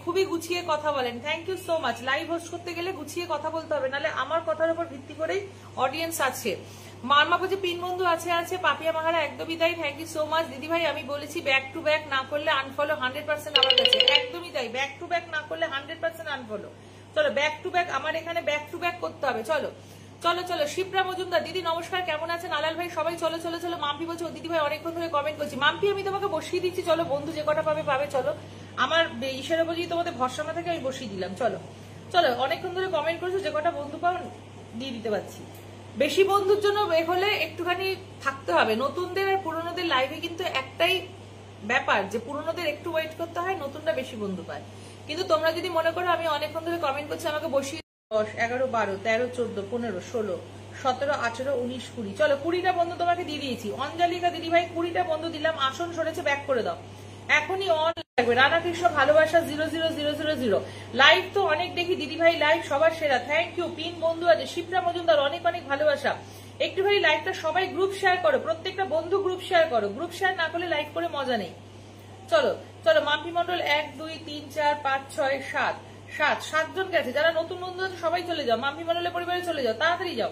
খুবই গুছিয়ে কথা বলেন, thank you so much. Live host করতে গেলে গুছিয়ে কথা বলতে হবে, নাহলে আমার কথার উপর ভিত্তি করেই অডিয়েন্স আছে। মারমা বলছে পিন বন্ধু আছে, পাপিয়া মাহারা একদমই তাই, থ্যাংক ইউ সো মাচ। দিদি ভাই আমি বলেছি ব্যাক টু ব্যাক না করলে আনফলো 100% আমার কাছে, একদমই তাই, ব্যাক টু ব্যাক না করলে 100% আনফলো। চলো ব্যাক টু ব্যাক, আমার এখানে ব্যাক টু ব্যাক করতে হবে। চলো চলো চলো। শিপ্রা মজুমদার দিদি নমস্কার, কেমন আছেন? আলাল ভাই সবাই চলো চলো চলো। মাম্পি বলছে ও দিদি ভাই অনেকক্ষণ ধরে কমেন্ট করছি। মাম্পি আমি তোমাকে বসিয়ে দিচ্ছি, চলো বন্ধু যে কটা পাবে পাবে, চলো আমার ইসের উপর তোমাদের ভরসা না থেকে আমি বসিয়ে দিলাম। চলো চলো, অনেকক্ষণ ধরে কমেন্ট করছো, যে কটা বন্ধু পাও দিয়ে দিতে পারছি। বেশি বন্ধুর জন্য হলে একটুখানি থাকতে হবে। নতুনদের আর পুরনোদের লাইভে কিন্তু একটাই ব্যাপার, যে পুরনোদের একটু ওয়েট করতে হয়, নতুনরা বেশি বন্ধু পায়। কিন্তু তোমরা যদি মনে করো আমি অনেকক্ষণ ধরে কমেন্ট করছি আমাকে বসিয়ে 10, 11, 12, 13, 14, 15, 16, 17, 18, 19, 20, চলো 20টা বন্ধু তোমাকে দিয়ে দিয়েছি। অঞ্জলিকা দিদি ভাই 20টা বন্ধু দিলাম, আসন সরেছে, ব্যাক করে দাও এখনই। অন লাগবে রানা কৃষ্ণ ভালোবাসা 00000। লাইভ তো অনেক দেখি দিদি ভাই, লাইভ সবার সেরা, থ্যাংক ইউ। পিন বন্ধু আছে শিপ্রা মজুমদার, অনেক অনেক ভালোবাসা। একটুখানি লাইভটা সবাই গ্রুপ শেয়ার করো, প্রত্যেকটা বন্ধু গ্রুপ শেয়ার করো, গ্রুপ শেয়ার না করলে লাইভ করে মজা নেই। চলো চলো, মাম্পি মন্ডল 1, 2, 3, 4, 5, 6, 7, 7জন গেছে। যারা নতুন বন্ধু আছে সবাই চলে যাও, মাম্পি মন্ডলের পরিবারে চলে যাও, তাড়াতাড়ি যাও,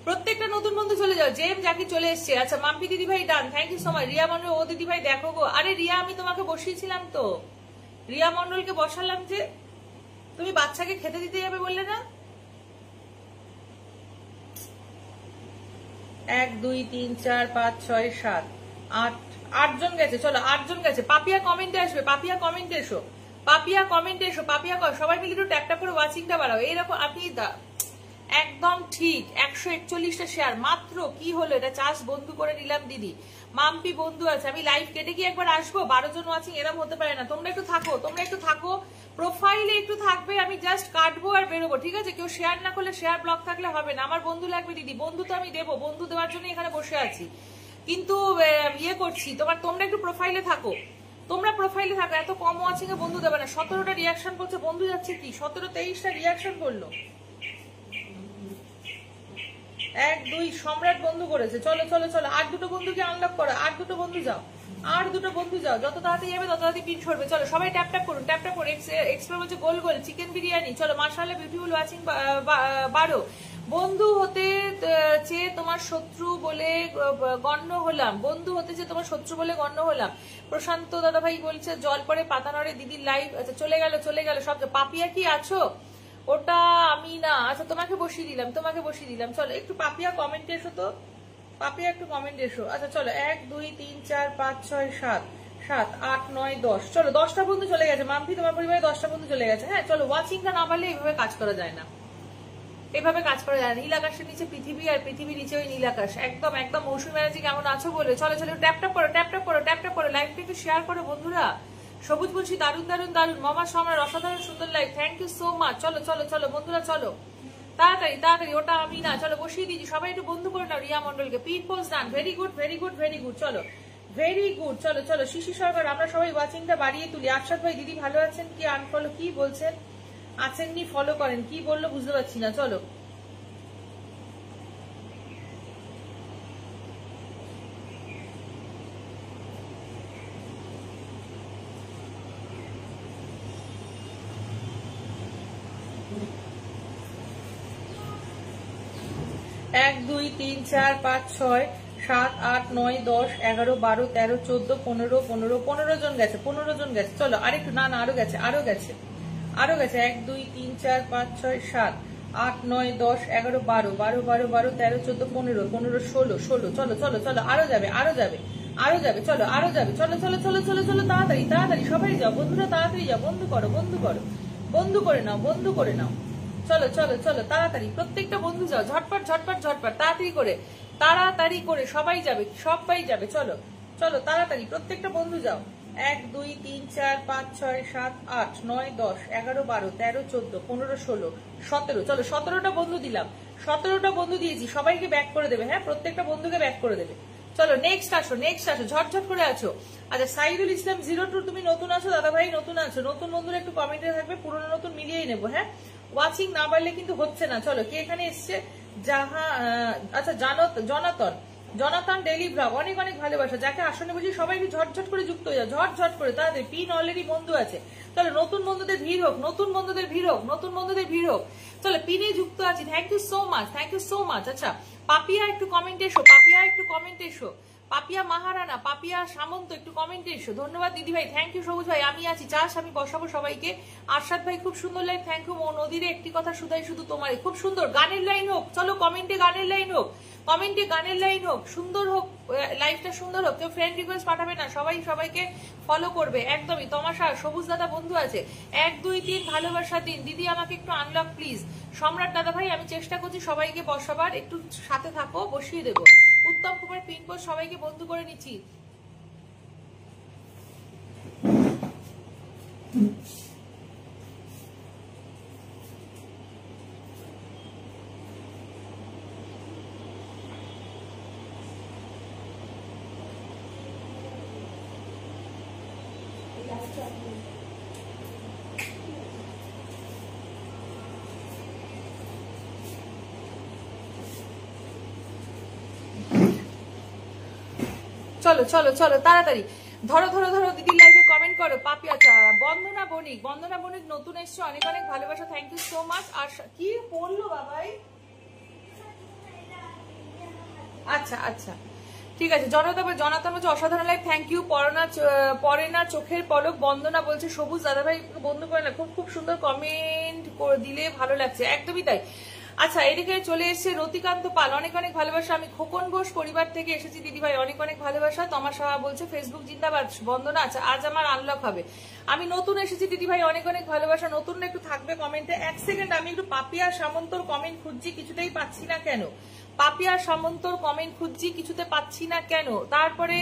প্রত্যেকটা নতুন বন্ধু চলে যাও। জেম জাকি চলে এসছে, আচ্ছা মাম্পি দিদি ভাই done, thank you so much. Riya Mondal ও দিদি ভাই দেখো গো, আরে রিয়া আমি তোমাকে বসিয়েছিলাম তো, রিয়া মন্ডলকে বসালাম, যে তুমি বাচ্চাকে খেতে দিতে যাবে বললে না। 1, 2, 3, 4, 5, 6, 7, 8, 8জন গেছে। চলো 8জন গেছে। পাপিয়া কমেন্টে আসবে, পাপিয়া কমেন্টে এসো, পাপিয়া কমেন্টে এসো, পাপিয়া সবাই মিলে একটু ট্যাপ ট্যাপ করে ওয়াচিংটা বাড়াও। এইরকম আপনি একদম ঠিক 141টা শেয়ার মাত্র, কি হলো এটা? চাষ বন্ধু করে নিলাম দিদি। মাম্পি বন্ধু আছে, আমি লাইভ কেটে গিয়ে একবার আসবো। 12 জন ওয়াচিং এরকম হতে পারে না। তোমরা একটু থাকো, তোমরা একটু থাকো, প্রোফাইলে একটু থাকবে, আমি জাস্ট কাটবো আর বেরোবো, ঠিক আছে? কেউ শেয়ার না করলে, শেয়ার ব্লক থাকলে হবে না। আমার বন্ধু লাগবে দিদি, বন্ধু তো আমি দেবো, বন্ধু দেওয়ার জন্য এখানে বসে আছি, কিন্তু ইয়ে করছি। তোমরা একটু প্রোফাইলে থাকো, তোমরা প্রোফাইলে থাকো, এত কম ওয়াচিং এ বন্ধু দেবে না। 17টা রিয়াকশন করছে, বন্ধু যাচ্ছে কি? 17, 23টা রিয়াকশন করলো। 1, 2 সম্রাট বন্ধু করেছে। চলো চলো চলো, আর দুটো বন্ধুকে আনলক করো, আর দুটো বন্ধু যাও, আর দুটো বন্ধু যাও, যত তাড়াতাড়ি যাবে তত তাড়াতাড়ি পিন ছড়বে। চলো সবাই ট্যাপ ট্যাপ করুন, ট্যাপ ট্যাপ করুন। এক্সপ্লোর হচ্ছে গোল গোল চিকেন বিরিয়ানি। চলো মাশাআল্লাহ, বিউটিফুল ওয়াচিং 12। বন্ধু হতে চেয়ে তোমার শত্রু বলে গণ্য হলাম, বন্ধু হতে চেয়ে তোমার শত্রু বলে গণ্য হলাম। প্রশান্ত দাদা ভাই বলছে জল পরে পাতা নড়ে দিদির লাইভ। আচ্ছা চলে গেল চলে গেল সব। পাপিয়া কি আছো? ওটা আমি না। আচ্ছা তোমাকে বসিয়ে দিলাম, তোমাকে বসিয়ে দিলাম। চলো একটু পাপিয়া কমেন্ট এসো তো, পাপিয়া একটু কমেন্ট এসো। আচ্ছা চলো 1, 2, 3, 4, 5, 6, 7, 8, 9, 10। চলো 10টা বন্ধু চলে গেছে। মাম্পি তোমার পরিবারে 10টা বন্ধু চলে গেছে। হ্যাঁ চলো, ওয়াচিংটা না পারলে এইভাবে কাজ করা যায় না, এভাবে কাজ করা যায় না। নীল আকাশের নিচে পৃথিবী, আর পৃথিবীর নিচে ওই নীল আকাশ। একদম একদম। মৌসুমী ব্যানার্জি কেমন আছো বলে। চলো চলো ট্যাপ ট্যাপ করো, ট্যাপ ট্যাপ করো, ট্যাপ ট্যাপ করো, লাইভটা একটু শেয়ার করো বন্ধুরা। সবুজ বলছি দারুন দারুন দারুন। মামা সম্রাট অসাধারণ সুন্দর live, thank you so much. চলো চলো চলো বন্ধুরা, চলো তাড়াতাড়ি তাড়াতাড়ি। ওটা আমি না, চলো বসিয়ে দিয়েছি, সবাই একটু বন্ধু করে নাও। রিয়া মন্ডলকে pin post done, very good very good very good. চলো ভেরি গুড। চলো চলো শিশি সরকার, আমরা সবাই ওয়াচিংটা বাড়িয়ে তুলি। আরশাদ ভাই দিদি ভালো আছেন কি? আনফলো কি বলছেন? আছেননি, ফলো করেন, কি বললো বুঝতে পারছি না। চলো 1, 2, 3, 4, 5, 6, 7, 8, 9, 10, 11, 12, 13, 14, 15, 15 জন গেছে, 15 জন গেছে। চলো আরেকটু, না না আরো গেছে, আরো গেছে, আরো গেছে। 1, 2, 3, 4, 5, 6, 7, 8, 9, 10, 11, 12, 12, 12, 12, 13, 14, 15, 15, 16, 16। চলো চলো চলো, আরো যাবে, আরো যাবে, আরো যাবে। চলো আরো যাবে। চলো চলো চলো চলো চলো, তাড়াতাড়ি তাড়াতাড়ি সবাই যাও বন্ধুরা, তাড়াতাড়ি যাও, বন্ধু করো, বন্ধু করো, বন্ধু করে নাও, বন্ধু করে নাও। চলো চলো চলো তাড়াতাড়ি প্রত্যেকটা বন্ধু যাও, ঝটপট ঝটপট ঝটপট, তাড়াতাড়ি করে সবাই যাবে, সবাই যাবে। চলো চলো তাড়াতাড়ি প্রত্যেকটা বন্ধু যাও। 1, 2, 3, 4, 5, 6, 7, 8, 9, 10, 11, 12, 13, 14, 15, 16, 17। চলো 17টা বন্ধু দিলাম, 17টা বন্ধু দিয়েছি, সবাইকে ব্যাক করে দেবে। হ্যাঁ প্রত্যেকটা বন্ধুকে ব্যাক করে দেবে। চলো নেক্সট আসো, নেক্সট আসো, ঝটঝট করে আছো। আচ্ছা সাইদুল ইসলাম 02 তুমি নতুন আছো দাদা ভাই, নতুন আছো, নতুন বন্ধুরা একটু কমেন্টে থাকবে, পুরনো নতুন মিলিয়েই নেবো। হ্যাঁ ওয়াচিং না বাড়লে কিন্তু হচ্ছে না। চলো কে এখানে এসছে? আচ্ছা জনাতন ডেইলি ব্লগ, অনেক অনেক ভালোবাসা। যাকে আসনে বুঝি সবাই ঝটঝট করে যুক্ত হয়ে যাও, ঝটঝট করে তাড়াতাড়ি। পিন অলরেডি বন্ধু আছে, চলো নতুন বন্ধুদের ভিড় হোক, নতুন বন্ধুদের ভিড় হোক, নতুন বন্ধুদের ভিড় হোক। চলো পিনে যুক্ত আছি, thank you so much, thank you so much. আচ্ছা পাপিয়া একটু কমেন্টে এসো, পাপিয়া একটু কমেন্টে এসো, পাপিয়া মহারানা, পাপিয়া সামন্ত একটু কমেন্টে এসো। ধন্যবাদ দিদি ভাই, থ্যাংক ইউ সবুজ ভাই, আমি আছি, চাষ আমি বসাবো সবাইকে। আরশাদ ভাই খুব সুন্দর লাইন, থ্যাংক ইউ। নদীরে একটি কথা শুধাই শুধু তোমারে, খুব সুন্দর গানের লাইন হোক, চলো কমেন্টে গানের লাইন হোক, কমেন্টে গানের লাইন হোক, সুন্দর হোক, লাইফটা সুন্দর হোক। কেউ ফ্রেন্ড রিকোয়েস্ট পাঠাবে না, সবাই সবাইকে ফলো করবে একদমই। তমাশা সবুজ দাদা বন্ধু আছে, 1 2 3 ভালোবাসা দিন দিদি, আমাকে একটু আনলক প্লিজ। সম্রাট দাদা ভাই আমি চেষ্টা করছি সবাইকে বসাবার, একটু সাথে থাকো, বসিয়ে দেবো। উত্তম কুমার পিনপোজ সবাইকে বন্ধু করে নিচ্ছি। চলো চলো চলো তাড়াতাড়ি ধরো ধরো ধরো, দিদি লাইভে কমেন্ট করো। পাপি আচ্ছা বন্দনা বণিক, বন্দনা বণিক নতুন এসছে, অনেক অনেক ভালোবাসা, থ্যাংক ইউ সো মাচ। আর কি পড়লো বাবাই? আচ্ছা আচ্ছা ঠিক আছে। জনাতন বলছে অসাধারণ লাইভ, থ্যাংক ইউ। পরে না চোখের পলক, বন্দনা বলছে সবুজ দাদাভাই বন্ধু করে না, খুব খুব সুন্দর কমেন্ট করে দিলে ভালো লাগছে, একদমই তাই। আচ্ছা এদিকে চলে এসেছে রতিকান্ত পাল, অনেক অনেক ভালোবাসা। আমি খোকন ঘোষ পরিবার থেকে এসেছি দিদিভাই, অনেক অনেক ভালোবাসা। তোমার সাহা বলছে ফেসবুক জিন্দাবাদ, বন্দনা আচ্ছা আজ আমার আনলক হবে, আমি নতুন এসেছি দিদিভাই, অনেক অনেক ভালোবাসা। নতুন একটু থাকবে কমেন্টে। 1 সেকেন্ড আমি একটু পাপিয়া সামন্তর কমেন্ট খুঁজছি, কিছুতেই পাচ্ছি না কেন। পাপিয়া সামন্তর কমেন্ট খুঁজছি, কিছুতে পাচ্ছি না কেন। তারপরে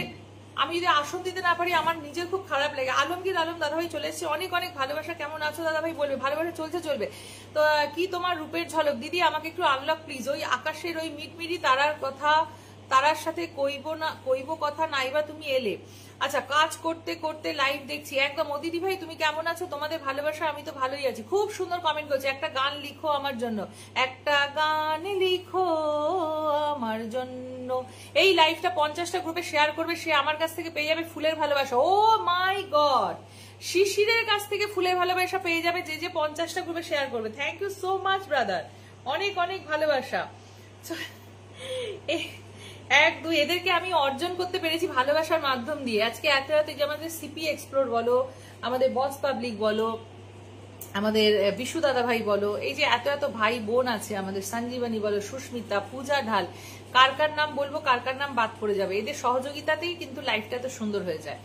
আমি যদি আসন দিতে না পারি আমার নিজের খুব খারাপ লাগে। আলমগীর আলম দাদাভাই চলে এসেছে, অনেক অনেক ভালোবাসা। কেমন আছো দাদাভাই বলবে, ভালোবাসা চলছে চলবে তো। কি তোমার রূপের ঝলক দিদি, আমাকে একটু আনলক প্লিজ। ওই আকাশের ওই মিটমিটি তারার কথা, তারার সাথে কইব কথা নাইবা তুমি এলে। আচ্ছা কাজ করতে করতে লাইভ দেখছি একদম। ও দিদি ভাই তুমি কেমন আছো, তোমাদের ভালোবাসা, আমি তো ভালোই আছি। খুব সুন্দর কমেন্ট করছে, একটা গান লিখো আমার জন্য, একটা গান লিখো আমার জন্য। এই লাইভটা 50টা গ্রুপে শেয়ার করবে, সে আমার কাছ থেকে পেয়ে যাবে ফুলের ভালোবাসা। ও মাই গড, শিশিরের কাছ থেকে ফুলের ভালোবাসা পেয়ে যাবে যে যে 50টা গ্রুপে শেয়ার করবে। Thank you so much brother, অনেক অনেক ভালোবাসা। 1 2 এদেরকে আমি অর্জন করতে পেরেছি ভালোবাসার মাধ্যম দিয়ে। আজকে এত রাতে যে আমাদের সিপি এক্সপ্লোর বলো, আমাদের বস পাবলিক বলো, আমাদের বিশু দাদা ভাই বলো, এই যে এত এত ভাই বোন আছে আমাদের, সঞ্জীবনী বলো, সুস্মিতা, পূজা ঢাল, কার কার নাম বলবো কার কার নাম বাদ পড়ে যাবে, এদের সহযোগিতাতেই কিন্তু লাইফটা এত সুন্দর হয়ে যায়।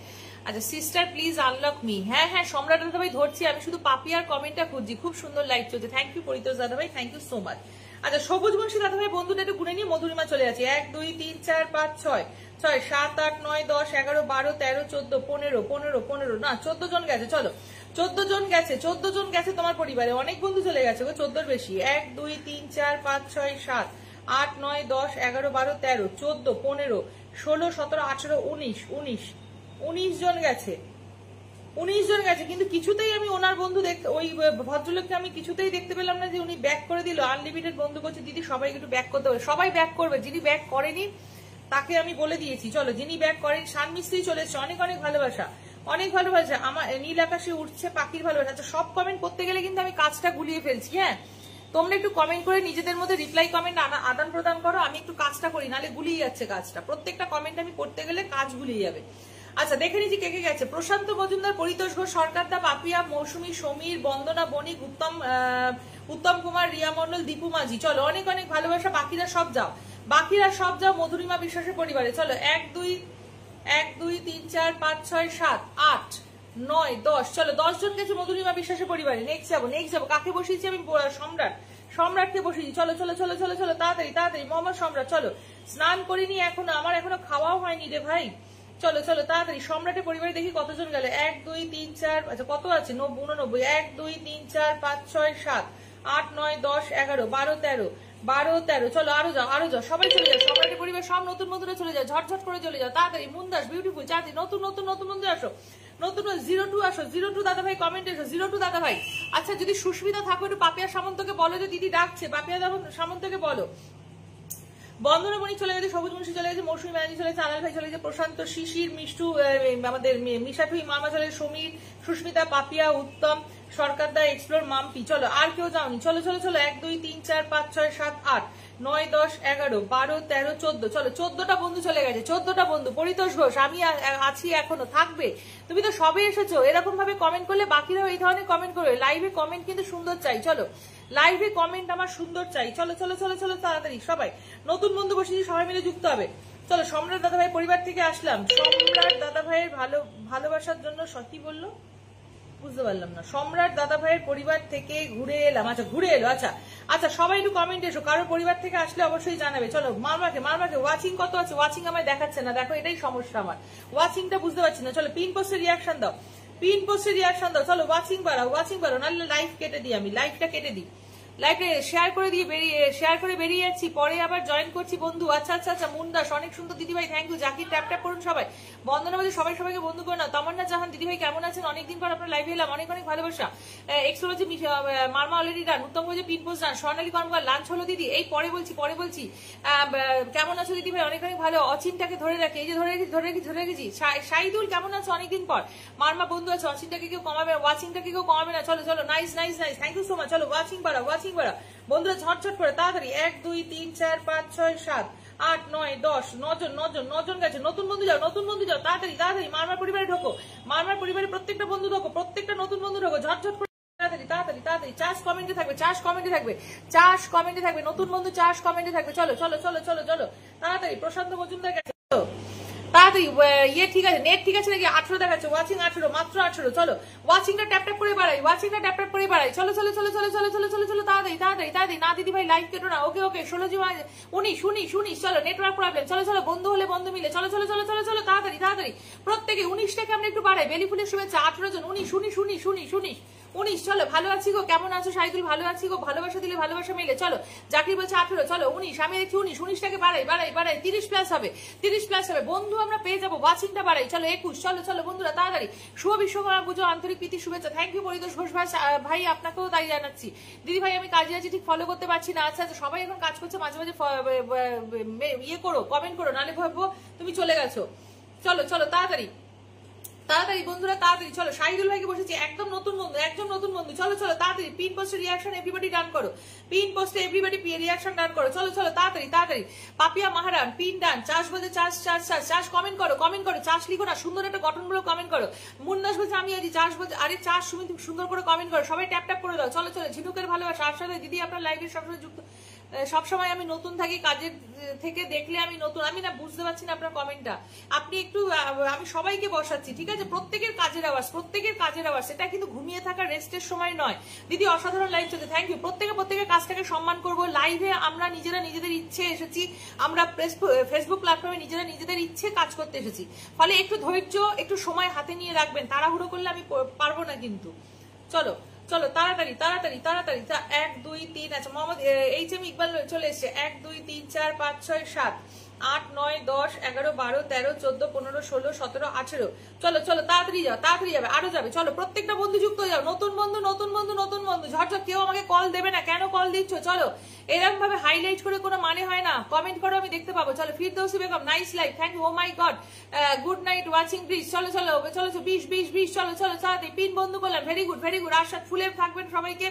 আচ্ছা সিস্টার প্লিজ আনলক মি। হ্যাঁ হ্যাঁ সম্রাট দাদা ভাই ধরছি, আমি শুধু পাপিয়ার কমেন্টটা খুঁজছি। খুব সুন্দর লাইভ চলছে, থ্যাংক ইউ পরিতোষ দাদা ভাই, থ্যাংক ইউ সো মাচ। আচ্ছা সবুজ বংশী দাদা ভাই বন্ধুটা একটু গুনে নিয়ে মধুরিমা চলে আছে। 1 2 3 4 5 6 6 7 8 9 10 11 12 13 14 15 15 15 না 14 জন গেছে। চলো 14 জন গেছে, 14 জন গেছে তোমার পরিবারে, অনেক বন্ধু চলে গেছে গো, 14 বেশি। 1 2 3 4 5 6 7 8 9 10 11 12 13 14 15 16 17 18 19 19 জন গেছে, 19 জন গেছে। কিন্তু কিছুতেই আমি ওনার বন্ধু দেখতে, ওই ভদ্রলোককে আমি কিছুতেই দেখতে পেলাম না যে উনি ব্যাক করে দিল। আনলিমিটেড বন্ধু করছে দিদি, সবাই একটু ব্যাক করতে হবে, সবাই ব্যাক করবে। যিনি ব্যাক করেনি তাকে আমি বলে দিয়েছি। চলো যিনি ব্যাক করেন, শান মিস্ত্রি চলে এসছে, অনেক অনেক ভালোবাসা, অনেক ভালোবাসা। আমার নীল আকাশে উঠছে পাখির ভালোবাসা। আচ্ছা সব কমেন্ট করতে গেলে কিন্তু আমি কাজটা গুলিয়ে ফেলছি। হ্যাঁ তোমরা একটু কমেন্ট করে নিজেদের মধ্যে রিপ্লাই কমেন্ট আদান প্রদান করো, আমি একটু কাজটা করি, নাহলে গুলিয়ে যাচ্ছে কাজটা। প্রত্যেকটা কমেন্ট আমি করতে গেলে কাজ গুলিয়ে যাবে। আচ্ছা দেখে নিচ্ছি কে কে গেছে। প্রশান্ত মজুমদার, পরিতোষ ঘোষ, সরকারদা, পাপিয়া, মৌসুমী, সমীর, বন্দনা বণিক, উত্তম কুমার, রিয়া মন্ডল, দীপু মাঝি। চলো অনেক অনেক ভালোবাসা। বাকিরা সব যাও, বাকিরা সব যাও মধুরিমা বিশ্বাসের পরিবারে। চলো 1 2 3 4 5 6 7 8 9 10 চলো 10 জন গেছে মধুরিমা বিশ্বাসের পরিবারে। নেক্সট যাবো কাকে বসিয়েছি আমি, সম্রাটকে বসিয়েছি। চলো চলো চলো চলো চলো তাড়াতাড়ি তাড়াতাড়ি মোহাম্মদ সম্রাট। চলো স্নান করিনি এখনো, আমার এখনো খাওয়াও হয়নি রে ভাই। চলো চলো তাড়াতাড়ি সম্রাটের পরিবারে দেখি কতজন গেল। 1 2 3 4 আচ্ছা কত আছে 89 1 2 3 4 5 6 7 8 9 10 11 12 13 চলো আরো যাও সবাই চলে যাও। সম্রাটের পরিবার সব নতুন বন্ধুরা চলে যাও, ঝটঝট করে চলে যাও তাড়াতাড়ি। মুন্দাস বিউটিফুল চাঁদি, নতুন বন্ধু আসো, নতুন 02 আসো, 02 দাদা ভাই কমেন্ট এসো, 02 দাদা ভাই। আচ্ছা যদি সুস্মিতা থাকো একটু পাপিয়া সামন্তকে বলো যে দিদি ডাকছে, পাপিয়া সামন্তকে বলো। বন্দনা মণি চলে গেছে, সবুজ মুন্সি চলে গেছে, মৌসুমী ব্যানার্জি চলে গেছে, আলাল ভাই চলে গেছে, প্রশান্ত, শিশির, মিষ্টু, আমাদের মিশাফি, মামা চলে গেছে, সমীর, সুস্মিতা, পাপিয়া, উত্তম, সরকারদা, এক্সপ্লোর, মাম্পি। চলো আর কেউ যাওনি, চলো চলো চলো, 1 2 3 4 5 6 7 8 9 10 11 12 13 14, চলো 14টা বন্ধু চলে গেছে, 14টা বন্ধু। পরিতোষ ঘোষ, আমি আছি এখনো, থাকবে, তুমি তো সবে এসেছো। এরকম ভাবে কমেন্ট করলে বাকিরাও এই ধরনের কমেন্ট করবে। লাইভে কমেন্ট কিন্তু সুন্দর চাই, চলো লাইভে কমেন্ট আমার সুন্দর চাই। চলো চলো চলো চলো তাড়াতাড়ি সবাই, নতুন বন্ধু বসেছি, সবাই মিলে যুক্ত হবে। চলো, সম্রাট দাদাভাই পরিবার থেকে আসলাম। সম্রাট দাদাভাইয়ের ভালোবাসার জন্য কি বললো বুঝতে পারলাম না। সম্রাট দাদা ভাইয়ের পরিবার থেকে ঘুরে এলাম। আচ্ছা, ঘুরে এলো। আচ্ছা আচ্ছা, সবাই একটু কমেন্ট এসো, কারোর পরিবার থেকে আসলে অবশ্যই জানাবে। চলো, মারমাকে ওয়াচিং কত আছে? ওয়াচিং আমায় দেখাচ্ছে না, দেখো এটাই সমস্যা আমার, ওয়াচিংটা বুঝতে পারছি না। চলো পিন পোস্টের রিয়াকশন দাও, পিন পোস্টের রিয়াকশন দাও। চলো ওয়াচিং বাড়াও, নাহলে লাইভ কেটে দিই, আমি লাইভটা কেটে দিই, লাইভে শেয়ার করে বেরিয়ে যাচ্ছি, পরে আবার জয়েন করছি বন্ধু। আচ্ছা আচ্ছা আচ্ছা, মুন্দাস অনেক সুন্দর দিদিভাই, thank you. Zakir tap tap করুন সবাই, বন্দনা বলে সবাই সবাইকে বন্ধু করে না। তামান্না জাহান দিদিভাই কেমন আছেন? অনেকদিন পর আপনার লাইভে এলাম, অনেক অনেক ভালোবাসা। এক্সপ্লোর মারমা অলরেডি ডান, উত্তম বলছে পিন পোস্ট ডান, স্বর্ণালী কর্মকার লাঞ্চ হলো দিদি, এই পরে বলছি। কেমন আছো দিদিভাই? অনেক অনেক ভালো। অচিনটাকে ধরে রাখে, এই যে ধরে রেখেছি। শাহিদুল কেমন আছো? অনেকদিন পর মারমা বন্ধু আছে। অচিনটাকে কেউ কমাবে না, ওয়াচিংটাকে কেউ কমাবে না। চলো চলো, nice, thank you so much. চলো ওয়াচিং বাড়া বন্ধুরা, ঝটঝট করে তাড়াতাড়ি। 1 2 3 4 5 6 7 8 9 10, 9 জন গেছে। নতুন বন্ধু যাও তাড়াতাড়ি মারমার পরিবারে ঢোকো, মারমার পরিবারে প্রত্যেকটা বন্ধু ঢোকো, প্রত্যেকটা নতুন বন্ধু ঢোকো, ঝটঝট করে তাড়াতাড়ি। চার্জ কমেন্টে থাকবে, নতুন বন্ধু চার্জ কমেন্টে থাকবে। চলো চলো চলো চলো চলো তাড়াতাড়ি। প্রশান্ত মজুমদার গেছে তাড়াতাড়ি। ঠিক আছে, নেট ঠিক আছে নাকি? 18 দেখাচ্ছে, ওয়াচিং 18, মাত্র 18। চলো ওয়াচিংটা ট্যাপ ট্যাপ করে বাড়াই, চলো চলো চলো চলো চলো চলো চলো চলো তাড়াতাড়ি। না দিদি ভাই লাইভ কেটো না, ওকে 16 19, চলো নেটওয়ার্ক প্রবলেম। চলো চলো, বন্ধু হলে বন্ধু মিলে, চলো চলো চলো চলো চলো তাড়াতাড়ি প্রত্যেকে। 19টাকে আমরা একটু বাড়াই, বেলি ফুলের শুভেচ্ছা। 18 জন, 19। চলো, ভালো আছি গো, কেমন আছো? শাহিদুল ভালো আছি গো, ভালোবাসা দিলে ভালোবাসা মিলে। চলো, জাকির বলছে 18, চলো 19, আমি দেখছি 19টাকে বাড়াই, 30+ হবে, 30+ হবে। বন্ধু আমরা পেয়ে যাবো, ওয়াচিংটা বাড়াই। চলো 21, চলো চলো বন্ধুরা তাড়াতাড়ি। শুভ বিশ্বকর্মা পুজো, আন্তরিক প্রীতি শুভেচ্ছা। থ্যাংক ইউ পরিতোষ ঘোষ ভাই, আপনাকেও তাই জানাচ্ছি। দিদি ভাই আমি কাজে আছি, ঠিক ফলো করতে পারছি না। আচ্ছা আচ্ছা, সবাই এখন কাজ করছে, মাঝে মাঝে করো, কমেন্ট করো, নাহলে ভাববো তুমি চলে গেছো। চলো চলো তাড়াতাড়ি বন্ধুরা তাড়াতাড়ি। চলো, শাহিদুল ভাইকে বসেছি, একদম নতুন বন্ধু। চলো চলো তাড়াতাড়ি। পিন পোস্টে রিয়াকশন এভরিবডি ডান করো, পিন পোস্টে এভরিবডি রিয়াকশন ডান করো। চলো চলো তাড়াতাড়ি। পাপিয়া মাহারান পিন ডান। চাষ বলছে চাষ কমেন্ট করো, চাষ লিখো না, সুন্দর একটা গঠনমূলক কমেন্ট করো। মুন্দাস বলছে আমি আছি, চাষ বলছে আরে চাষ তুমি সুন্দর করে কমেন্ট করো, সবাই ট্যাপ ট্যাপ করে দাও। চলো চলো, ঝিনুকের ভালোবাসা। আর সাথে দিদি আপনার লাইভের সবসময় যুক্ত, সবসময় আমি নতুন থাকি, কাজের থেকে দেখলে আমি নতুন। আমি না বুঝতে পারছি না আপনার কমেন্টটা, আপনি একটু, আমি সবাইকে বসাচ্ছি, ঠিক আছে? প্রত্যেকের কাজের আওয়াজ, এটা কিন্তু ঘুমিয়ে থাকা রেস্টের সময় নয়। দিদি অসাধারণ লাইভ চলছে, থ্যাংক ইউ। প্রত্যেকের কাজটাকে সম্মান করবো। লাইভে আমরা নিজেদের ইচ্ছে এসেছি, আমরা ফেসবুক প্ল্যাটফর্মে নিজেদের ইচ্ছে কাজ করতে এসেছি। ফলে একটু ধৈর্য, একটু সময় হাতে নিয়ে রাখবেন, তাড়াহুড়ো করলে আমি পারবো না কিন্তু। চলো চলো তাড়াতাড়ি 1 2 3। আচ্ছা, মোহাম্মদ HM ইকবাল চলে এসছে। 1 2 3 4 5 6 7 8 9 10 11 12 13 14 15 16 17 18। চলো চলো তাড়াতাড়ি যাবে, আরো যাবে। চলো প্রত্যেকটা বন্ধু যুক্ত হয়ে যাও, নতুন বন্ধু। ঝটঝট, কেউ আমাকে কল দেবে না, কেন কল দিচ্ছ? চলো, এরকম ভাবে হাইলাইট করে কোনো মানে হয় না, কমেন্ট করো, আমি দেখতে পাবো। চলো, Firdousi Begum nice live, thank you. Oh my god, good night watching please. চলো 20 চলো তাড়াতাড়ি। পিন বন্ধু করলাম, ভেরি গুড। আশা ফুলে থাকবেন, সবাইকে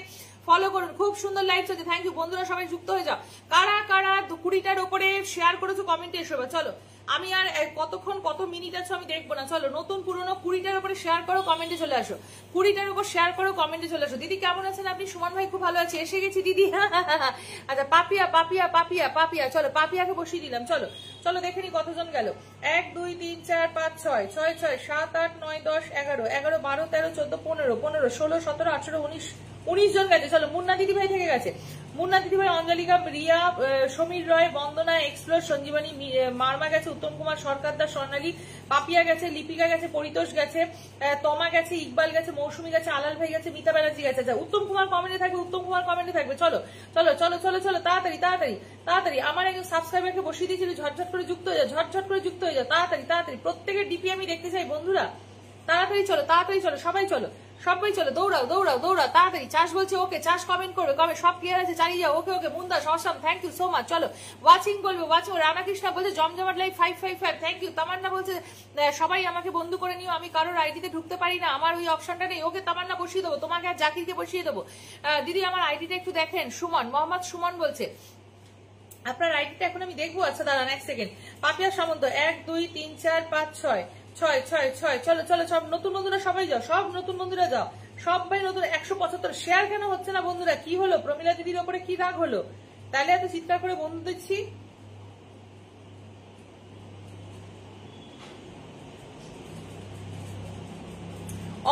ফলো করুন, খুব সুন্দর লাইভ চলছে, থ্যাংক ইউ। বন্ধুরা সবাই যুক্ত হয়ে যাও। কারা 20টার উপরে শেয়ার করেছো কমেন্টে এসো। চলো, আমি আর কত মিনিট আছে আমি দেখবো না। চলো, নতুন পুরনো 20টার উপরে শেয়ার করো, কমেন্টে চলে আসো। 20টার উপর শেয়ার করো, কমেন্টে চলে আসো। দিদি কেমন আছেন আপনি? সুমন ভাই খুব ভালো আছে, এসে গেছি দিদি। আচ্ছা, পাপিয়া, চলো পাপিয়াকে বসিয়ে দিলাম। চলো দেখে নি কতজন গেল। 1 2 3 4 5 6 7 8 9 10 11 12 13 14 15 16 17 18 19 জন গেছে। চলো, মুন্না দিদি ভাই থেকে গেছে। মুন্না দিদি ভাই, অঞ্জলিকা, রিয়া, সমীর রয়, বন্দনা, এক্সপ্লোর, সঞ্জীবনী, মারমা গেছে, উত্তম কুমার সরকারদা, স্বর্ণালী, পাপিয়া গেছে, লিপিকা গেছে, পরিতোষ গেছে, তমা গেছে, ইকবাল গেছে, মৌসুমী গেছে, আলাল ভাই গেছে, মিতা ব্যানার্জি গেছে। উত্তম কুমার কমেন্টে থাকবে। চলো তাড়াতাড়ি। আমার একজন সাবস্ক্রাইবারকে বসিয়ে দিয়েছিল, ঝটঝট করে যুক্ত হয়ে যাও, তাড়াতাড়ি। প্রত্যেকের ডিপি আমি দেখতে চাই বন্ধুরা, তাড়াতাড়ি চলো, সবাই চলো। সবাই চলো, দৌড়াও দৌড়াও দৌড়াও তাড়াতাড়ি। চাষ বলছে ওকে, চাষ কমেন্ট করবে, কবে সব ক্লিয়ার আছে, চালিয়ে যাও। ওকে ওকে মুন্দাস অসম, থ্যাংক ইউ সো মাচ। চলো ওয়াচিং বলবে, ওয়াচিং। রানাকৃষ্ণ বলছে জমজমাট লাইভ 555, থ্যাংক ইউ। তামান্না বলছে সবাই আমাকে বন্ধু করে নিও, আমি কারোর আইডিতে ঢুকতে পারি না, আমার ওই অপশনটা নেই। ওকে তামান্না বসিয়ে দেবো, তোমাকে আর জাকিরকে বসিয়ে দেবো। দিদি আমার আইডিটা একটু দেখেন। সুমন, মোহাম্মদ সুমন বলছে আপনার আইডিটা এখন আমি দেখবো। আচ্ছা দাঁড়ান এক সেকেন্ড। পাপিয়া সামন্ত 1 2 3 4 5 6 6 6 6। চলো চলো, সব নতুন বন্ধুরা সবাই যাও, সব নতুন বন্ধুরা যাও, সবাই নতুন। 175 শেয়ার কেন হচ্ছে না বন্ধুরা? কি হলো? প্রমিলা দিদির ওপরে কি রাগ হলো? তাহলে এত চিৎকার করে বন্ধু দিচ্ছি।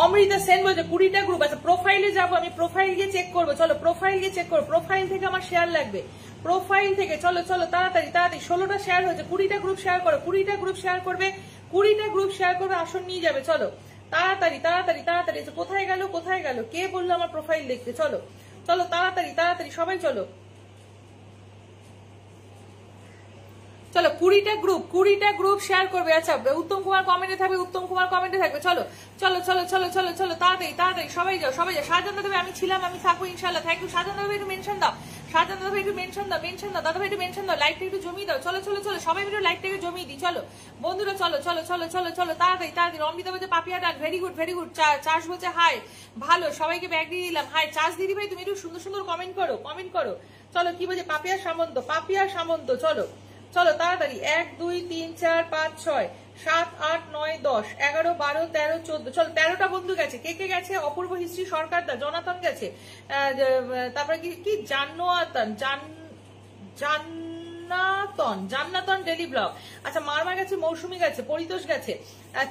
অমৃতা সেন বলছে 20টা গ্রুপ। আচ্ছা প্রোফাইলে যাবো, আমি প্রোফাইল গিয়ে চেক করবো। চলো প্রোফাইল গিয়ে চেক করবো, প্রোফাইল থেকে আমার শেয়ার লাগবে, প্রোফাইল থেকে। চলো চলো তাড়াতাড়ি তাড়াতাড়ি, 16টা শেয়ার হয়েছে, 20টা গ্রুপ শেয়ার করো, 20টা গ্রুপ শেয়ার করবে, 20টা গ্রুপ শেয়ার করবে, আসন নিয়ে যাবে। চলো তাড়াতাড়ি তাড়াতাড়ি তাড়াতাড়ি। কোথায় গেল কোথায় গেল? কে বললো আমার প্রোফাইল দেখতে? চলো চলো তাড়াতাড়ি তাড়াতাড়ি সবাই চলো। চলো 20টা গ্রুপ শেয়ার করবে। আচ্ছা উত্তম কুমার কমেন্টে থাকবে, উত্তম কুমার কমেন্টে থাকবে। চলো চলো চলো চলো চলো চলো তাড়াতাড়ি তাড়াতাড়ি সবাই যাও সবাই যাও। শাহজাহান দাদা আমি ছিলাম, আমি থাকবো ইনশাল্লাহ, থ্যাংক ইউ। শাহজাহান দাদা একটু মেনশন দাও, শাহজাহান দাদা একটু মেনশন দাও, মেনশন দাও দাদা ভাই, একটু মেনশন দাও, লাইকটা একটু জমিয়ে দাও। চলো চলো চলো সবাই মিলে লাইকটাকে জমিয়ে দিই। চলো বন্ধুরা চলো চলো চলো চলো চলো তাড়াতাড়ি তাড়াতাড়ি। অমৃতা বলছে পাপিয়া ডাক, ভেরি গুড ভেরি গুড। চাষ বলছে হাই, ভালো, সবাইকে ব্যাগ দিয়ে দিলাম। হাই চাষ দিদি ভাই, তুমি একটু সুন্দর সুন্দর কমেন্ট করো, কমেন্ট করো। চলো কি বলছে? পাপিয়া সামন্ত, পাপিয়া সামন্ত। চলো চলো তাড়াতাড়ি। 1 2 3 4 5 6 7 8 9 10 11 12 13 14। চলো 13টা বন্ধু গেছে। কে কে গেছে? অপূর্ব হিস্ট্রি সরকার দা, জনাতন গেছে, তারপরে কি জান্নাতন, জান্নাতন ডেলি ব্লগ। আচ্ছা মারমা গেছে, মৌসুমী গেছে, পরিতোষ গেছে,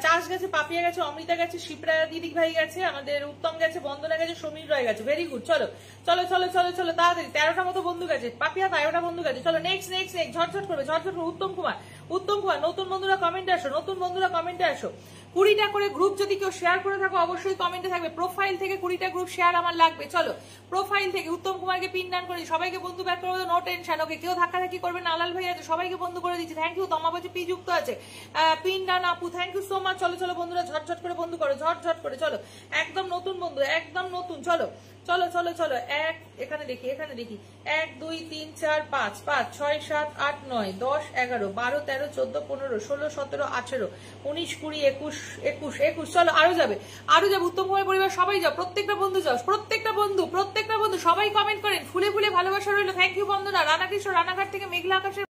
চাষ গেছে, পাপিয়া গেছে, অমৃতা গেছে, শিপ্রা দিদি ভাই গেছে, আমাদের উত্তম গেছে, বন্দনা গেছে, সমীর রয় গেছে। Very good. চলো চলো চলো চলো চলো তাড়াতাড়ি। 13টা মতো বন্ধু গেছে, পাপিয়া 13টা বন্ধু গেছে। চলো নেক্সট নেক্সট নেক্সট, ঝটঝট করবে ঝটঝট করবে। উত্তম কুমার, উত্তম কুমার। নতুন বন্ধুরা কমেন্টে আসো, নতুন বন্ধুরা কমেন্টে আসো। 20টা করে গ্রুপ যদি কেউ শেয়ার করে থাকো অবশ্যই কমেন্টে থাকবে। প্রোফাইল থেকে 20টা গ্রুপ শেয়ার আমার লাগবে। চলো প্রোফাইল থেকে উত্তম কুমারকে পিন ডান করে সবাইকে বন্ধু ব্যাক করে, নো টেনশন। ওকে কেউ ধাক্কাধাক্কি করবে না, আলাল ভাই আছে, সবাইকে বন্ধু করে দিচ্ছি। Thank you. তমা বলছে পি যুক্ত আছে, পিন ডান আপু, থ্যাংক ইউ সো মাচ। চলো চলো বন্ধুরা ঝটঝট করে বন্ধু করো, ঝটঝট করে। চলো একদম নতুন বন্ধু, একদম নতুন। চলো চলো চলো চলো। এখানে দেখি, এখানে দেখি। 1 2 3 4 5 5 6 7 8 9 10 11 12 13 14 15 16 17 18 19 20 21 21 21। চলো আরো যাবে, আরো যাবে। উত্তম কুমার পরিবার সবাই যাও, প্রত্যেকটা বন্ধু যাও, প্রত্যেকটা বন্ধু সবাই কমেন্ট করেন। ফুলে ফুলে ভালোবাসা রইলো। থ্যাংক ইউ বন্ধুরা। রানাকৃষ্ণ রানাঘাট থেকে মেঘলা আকাশের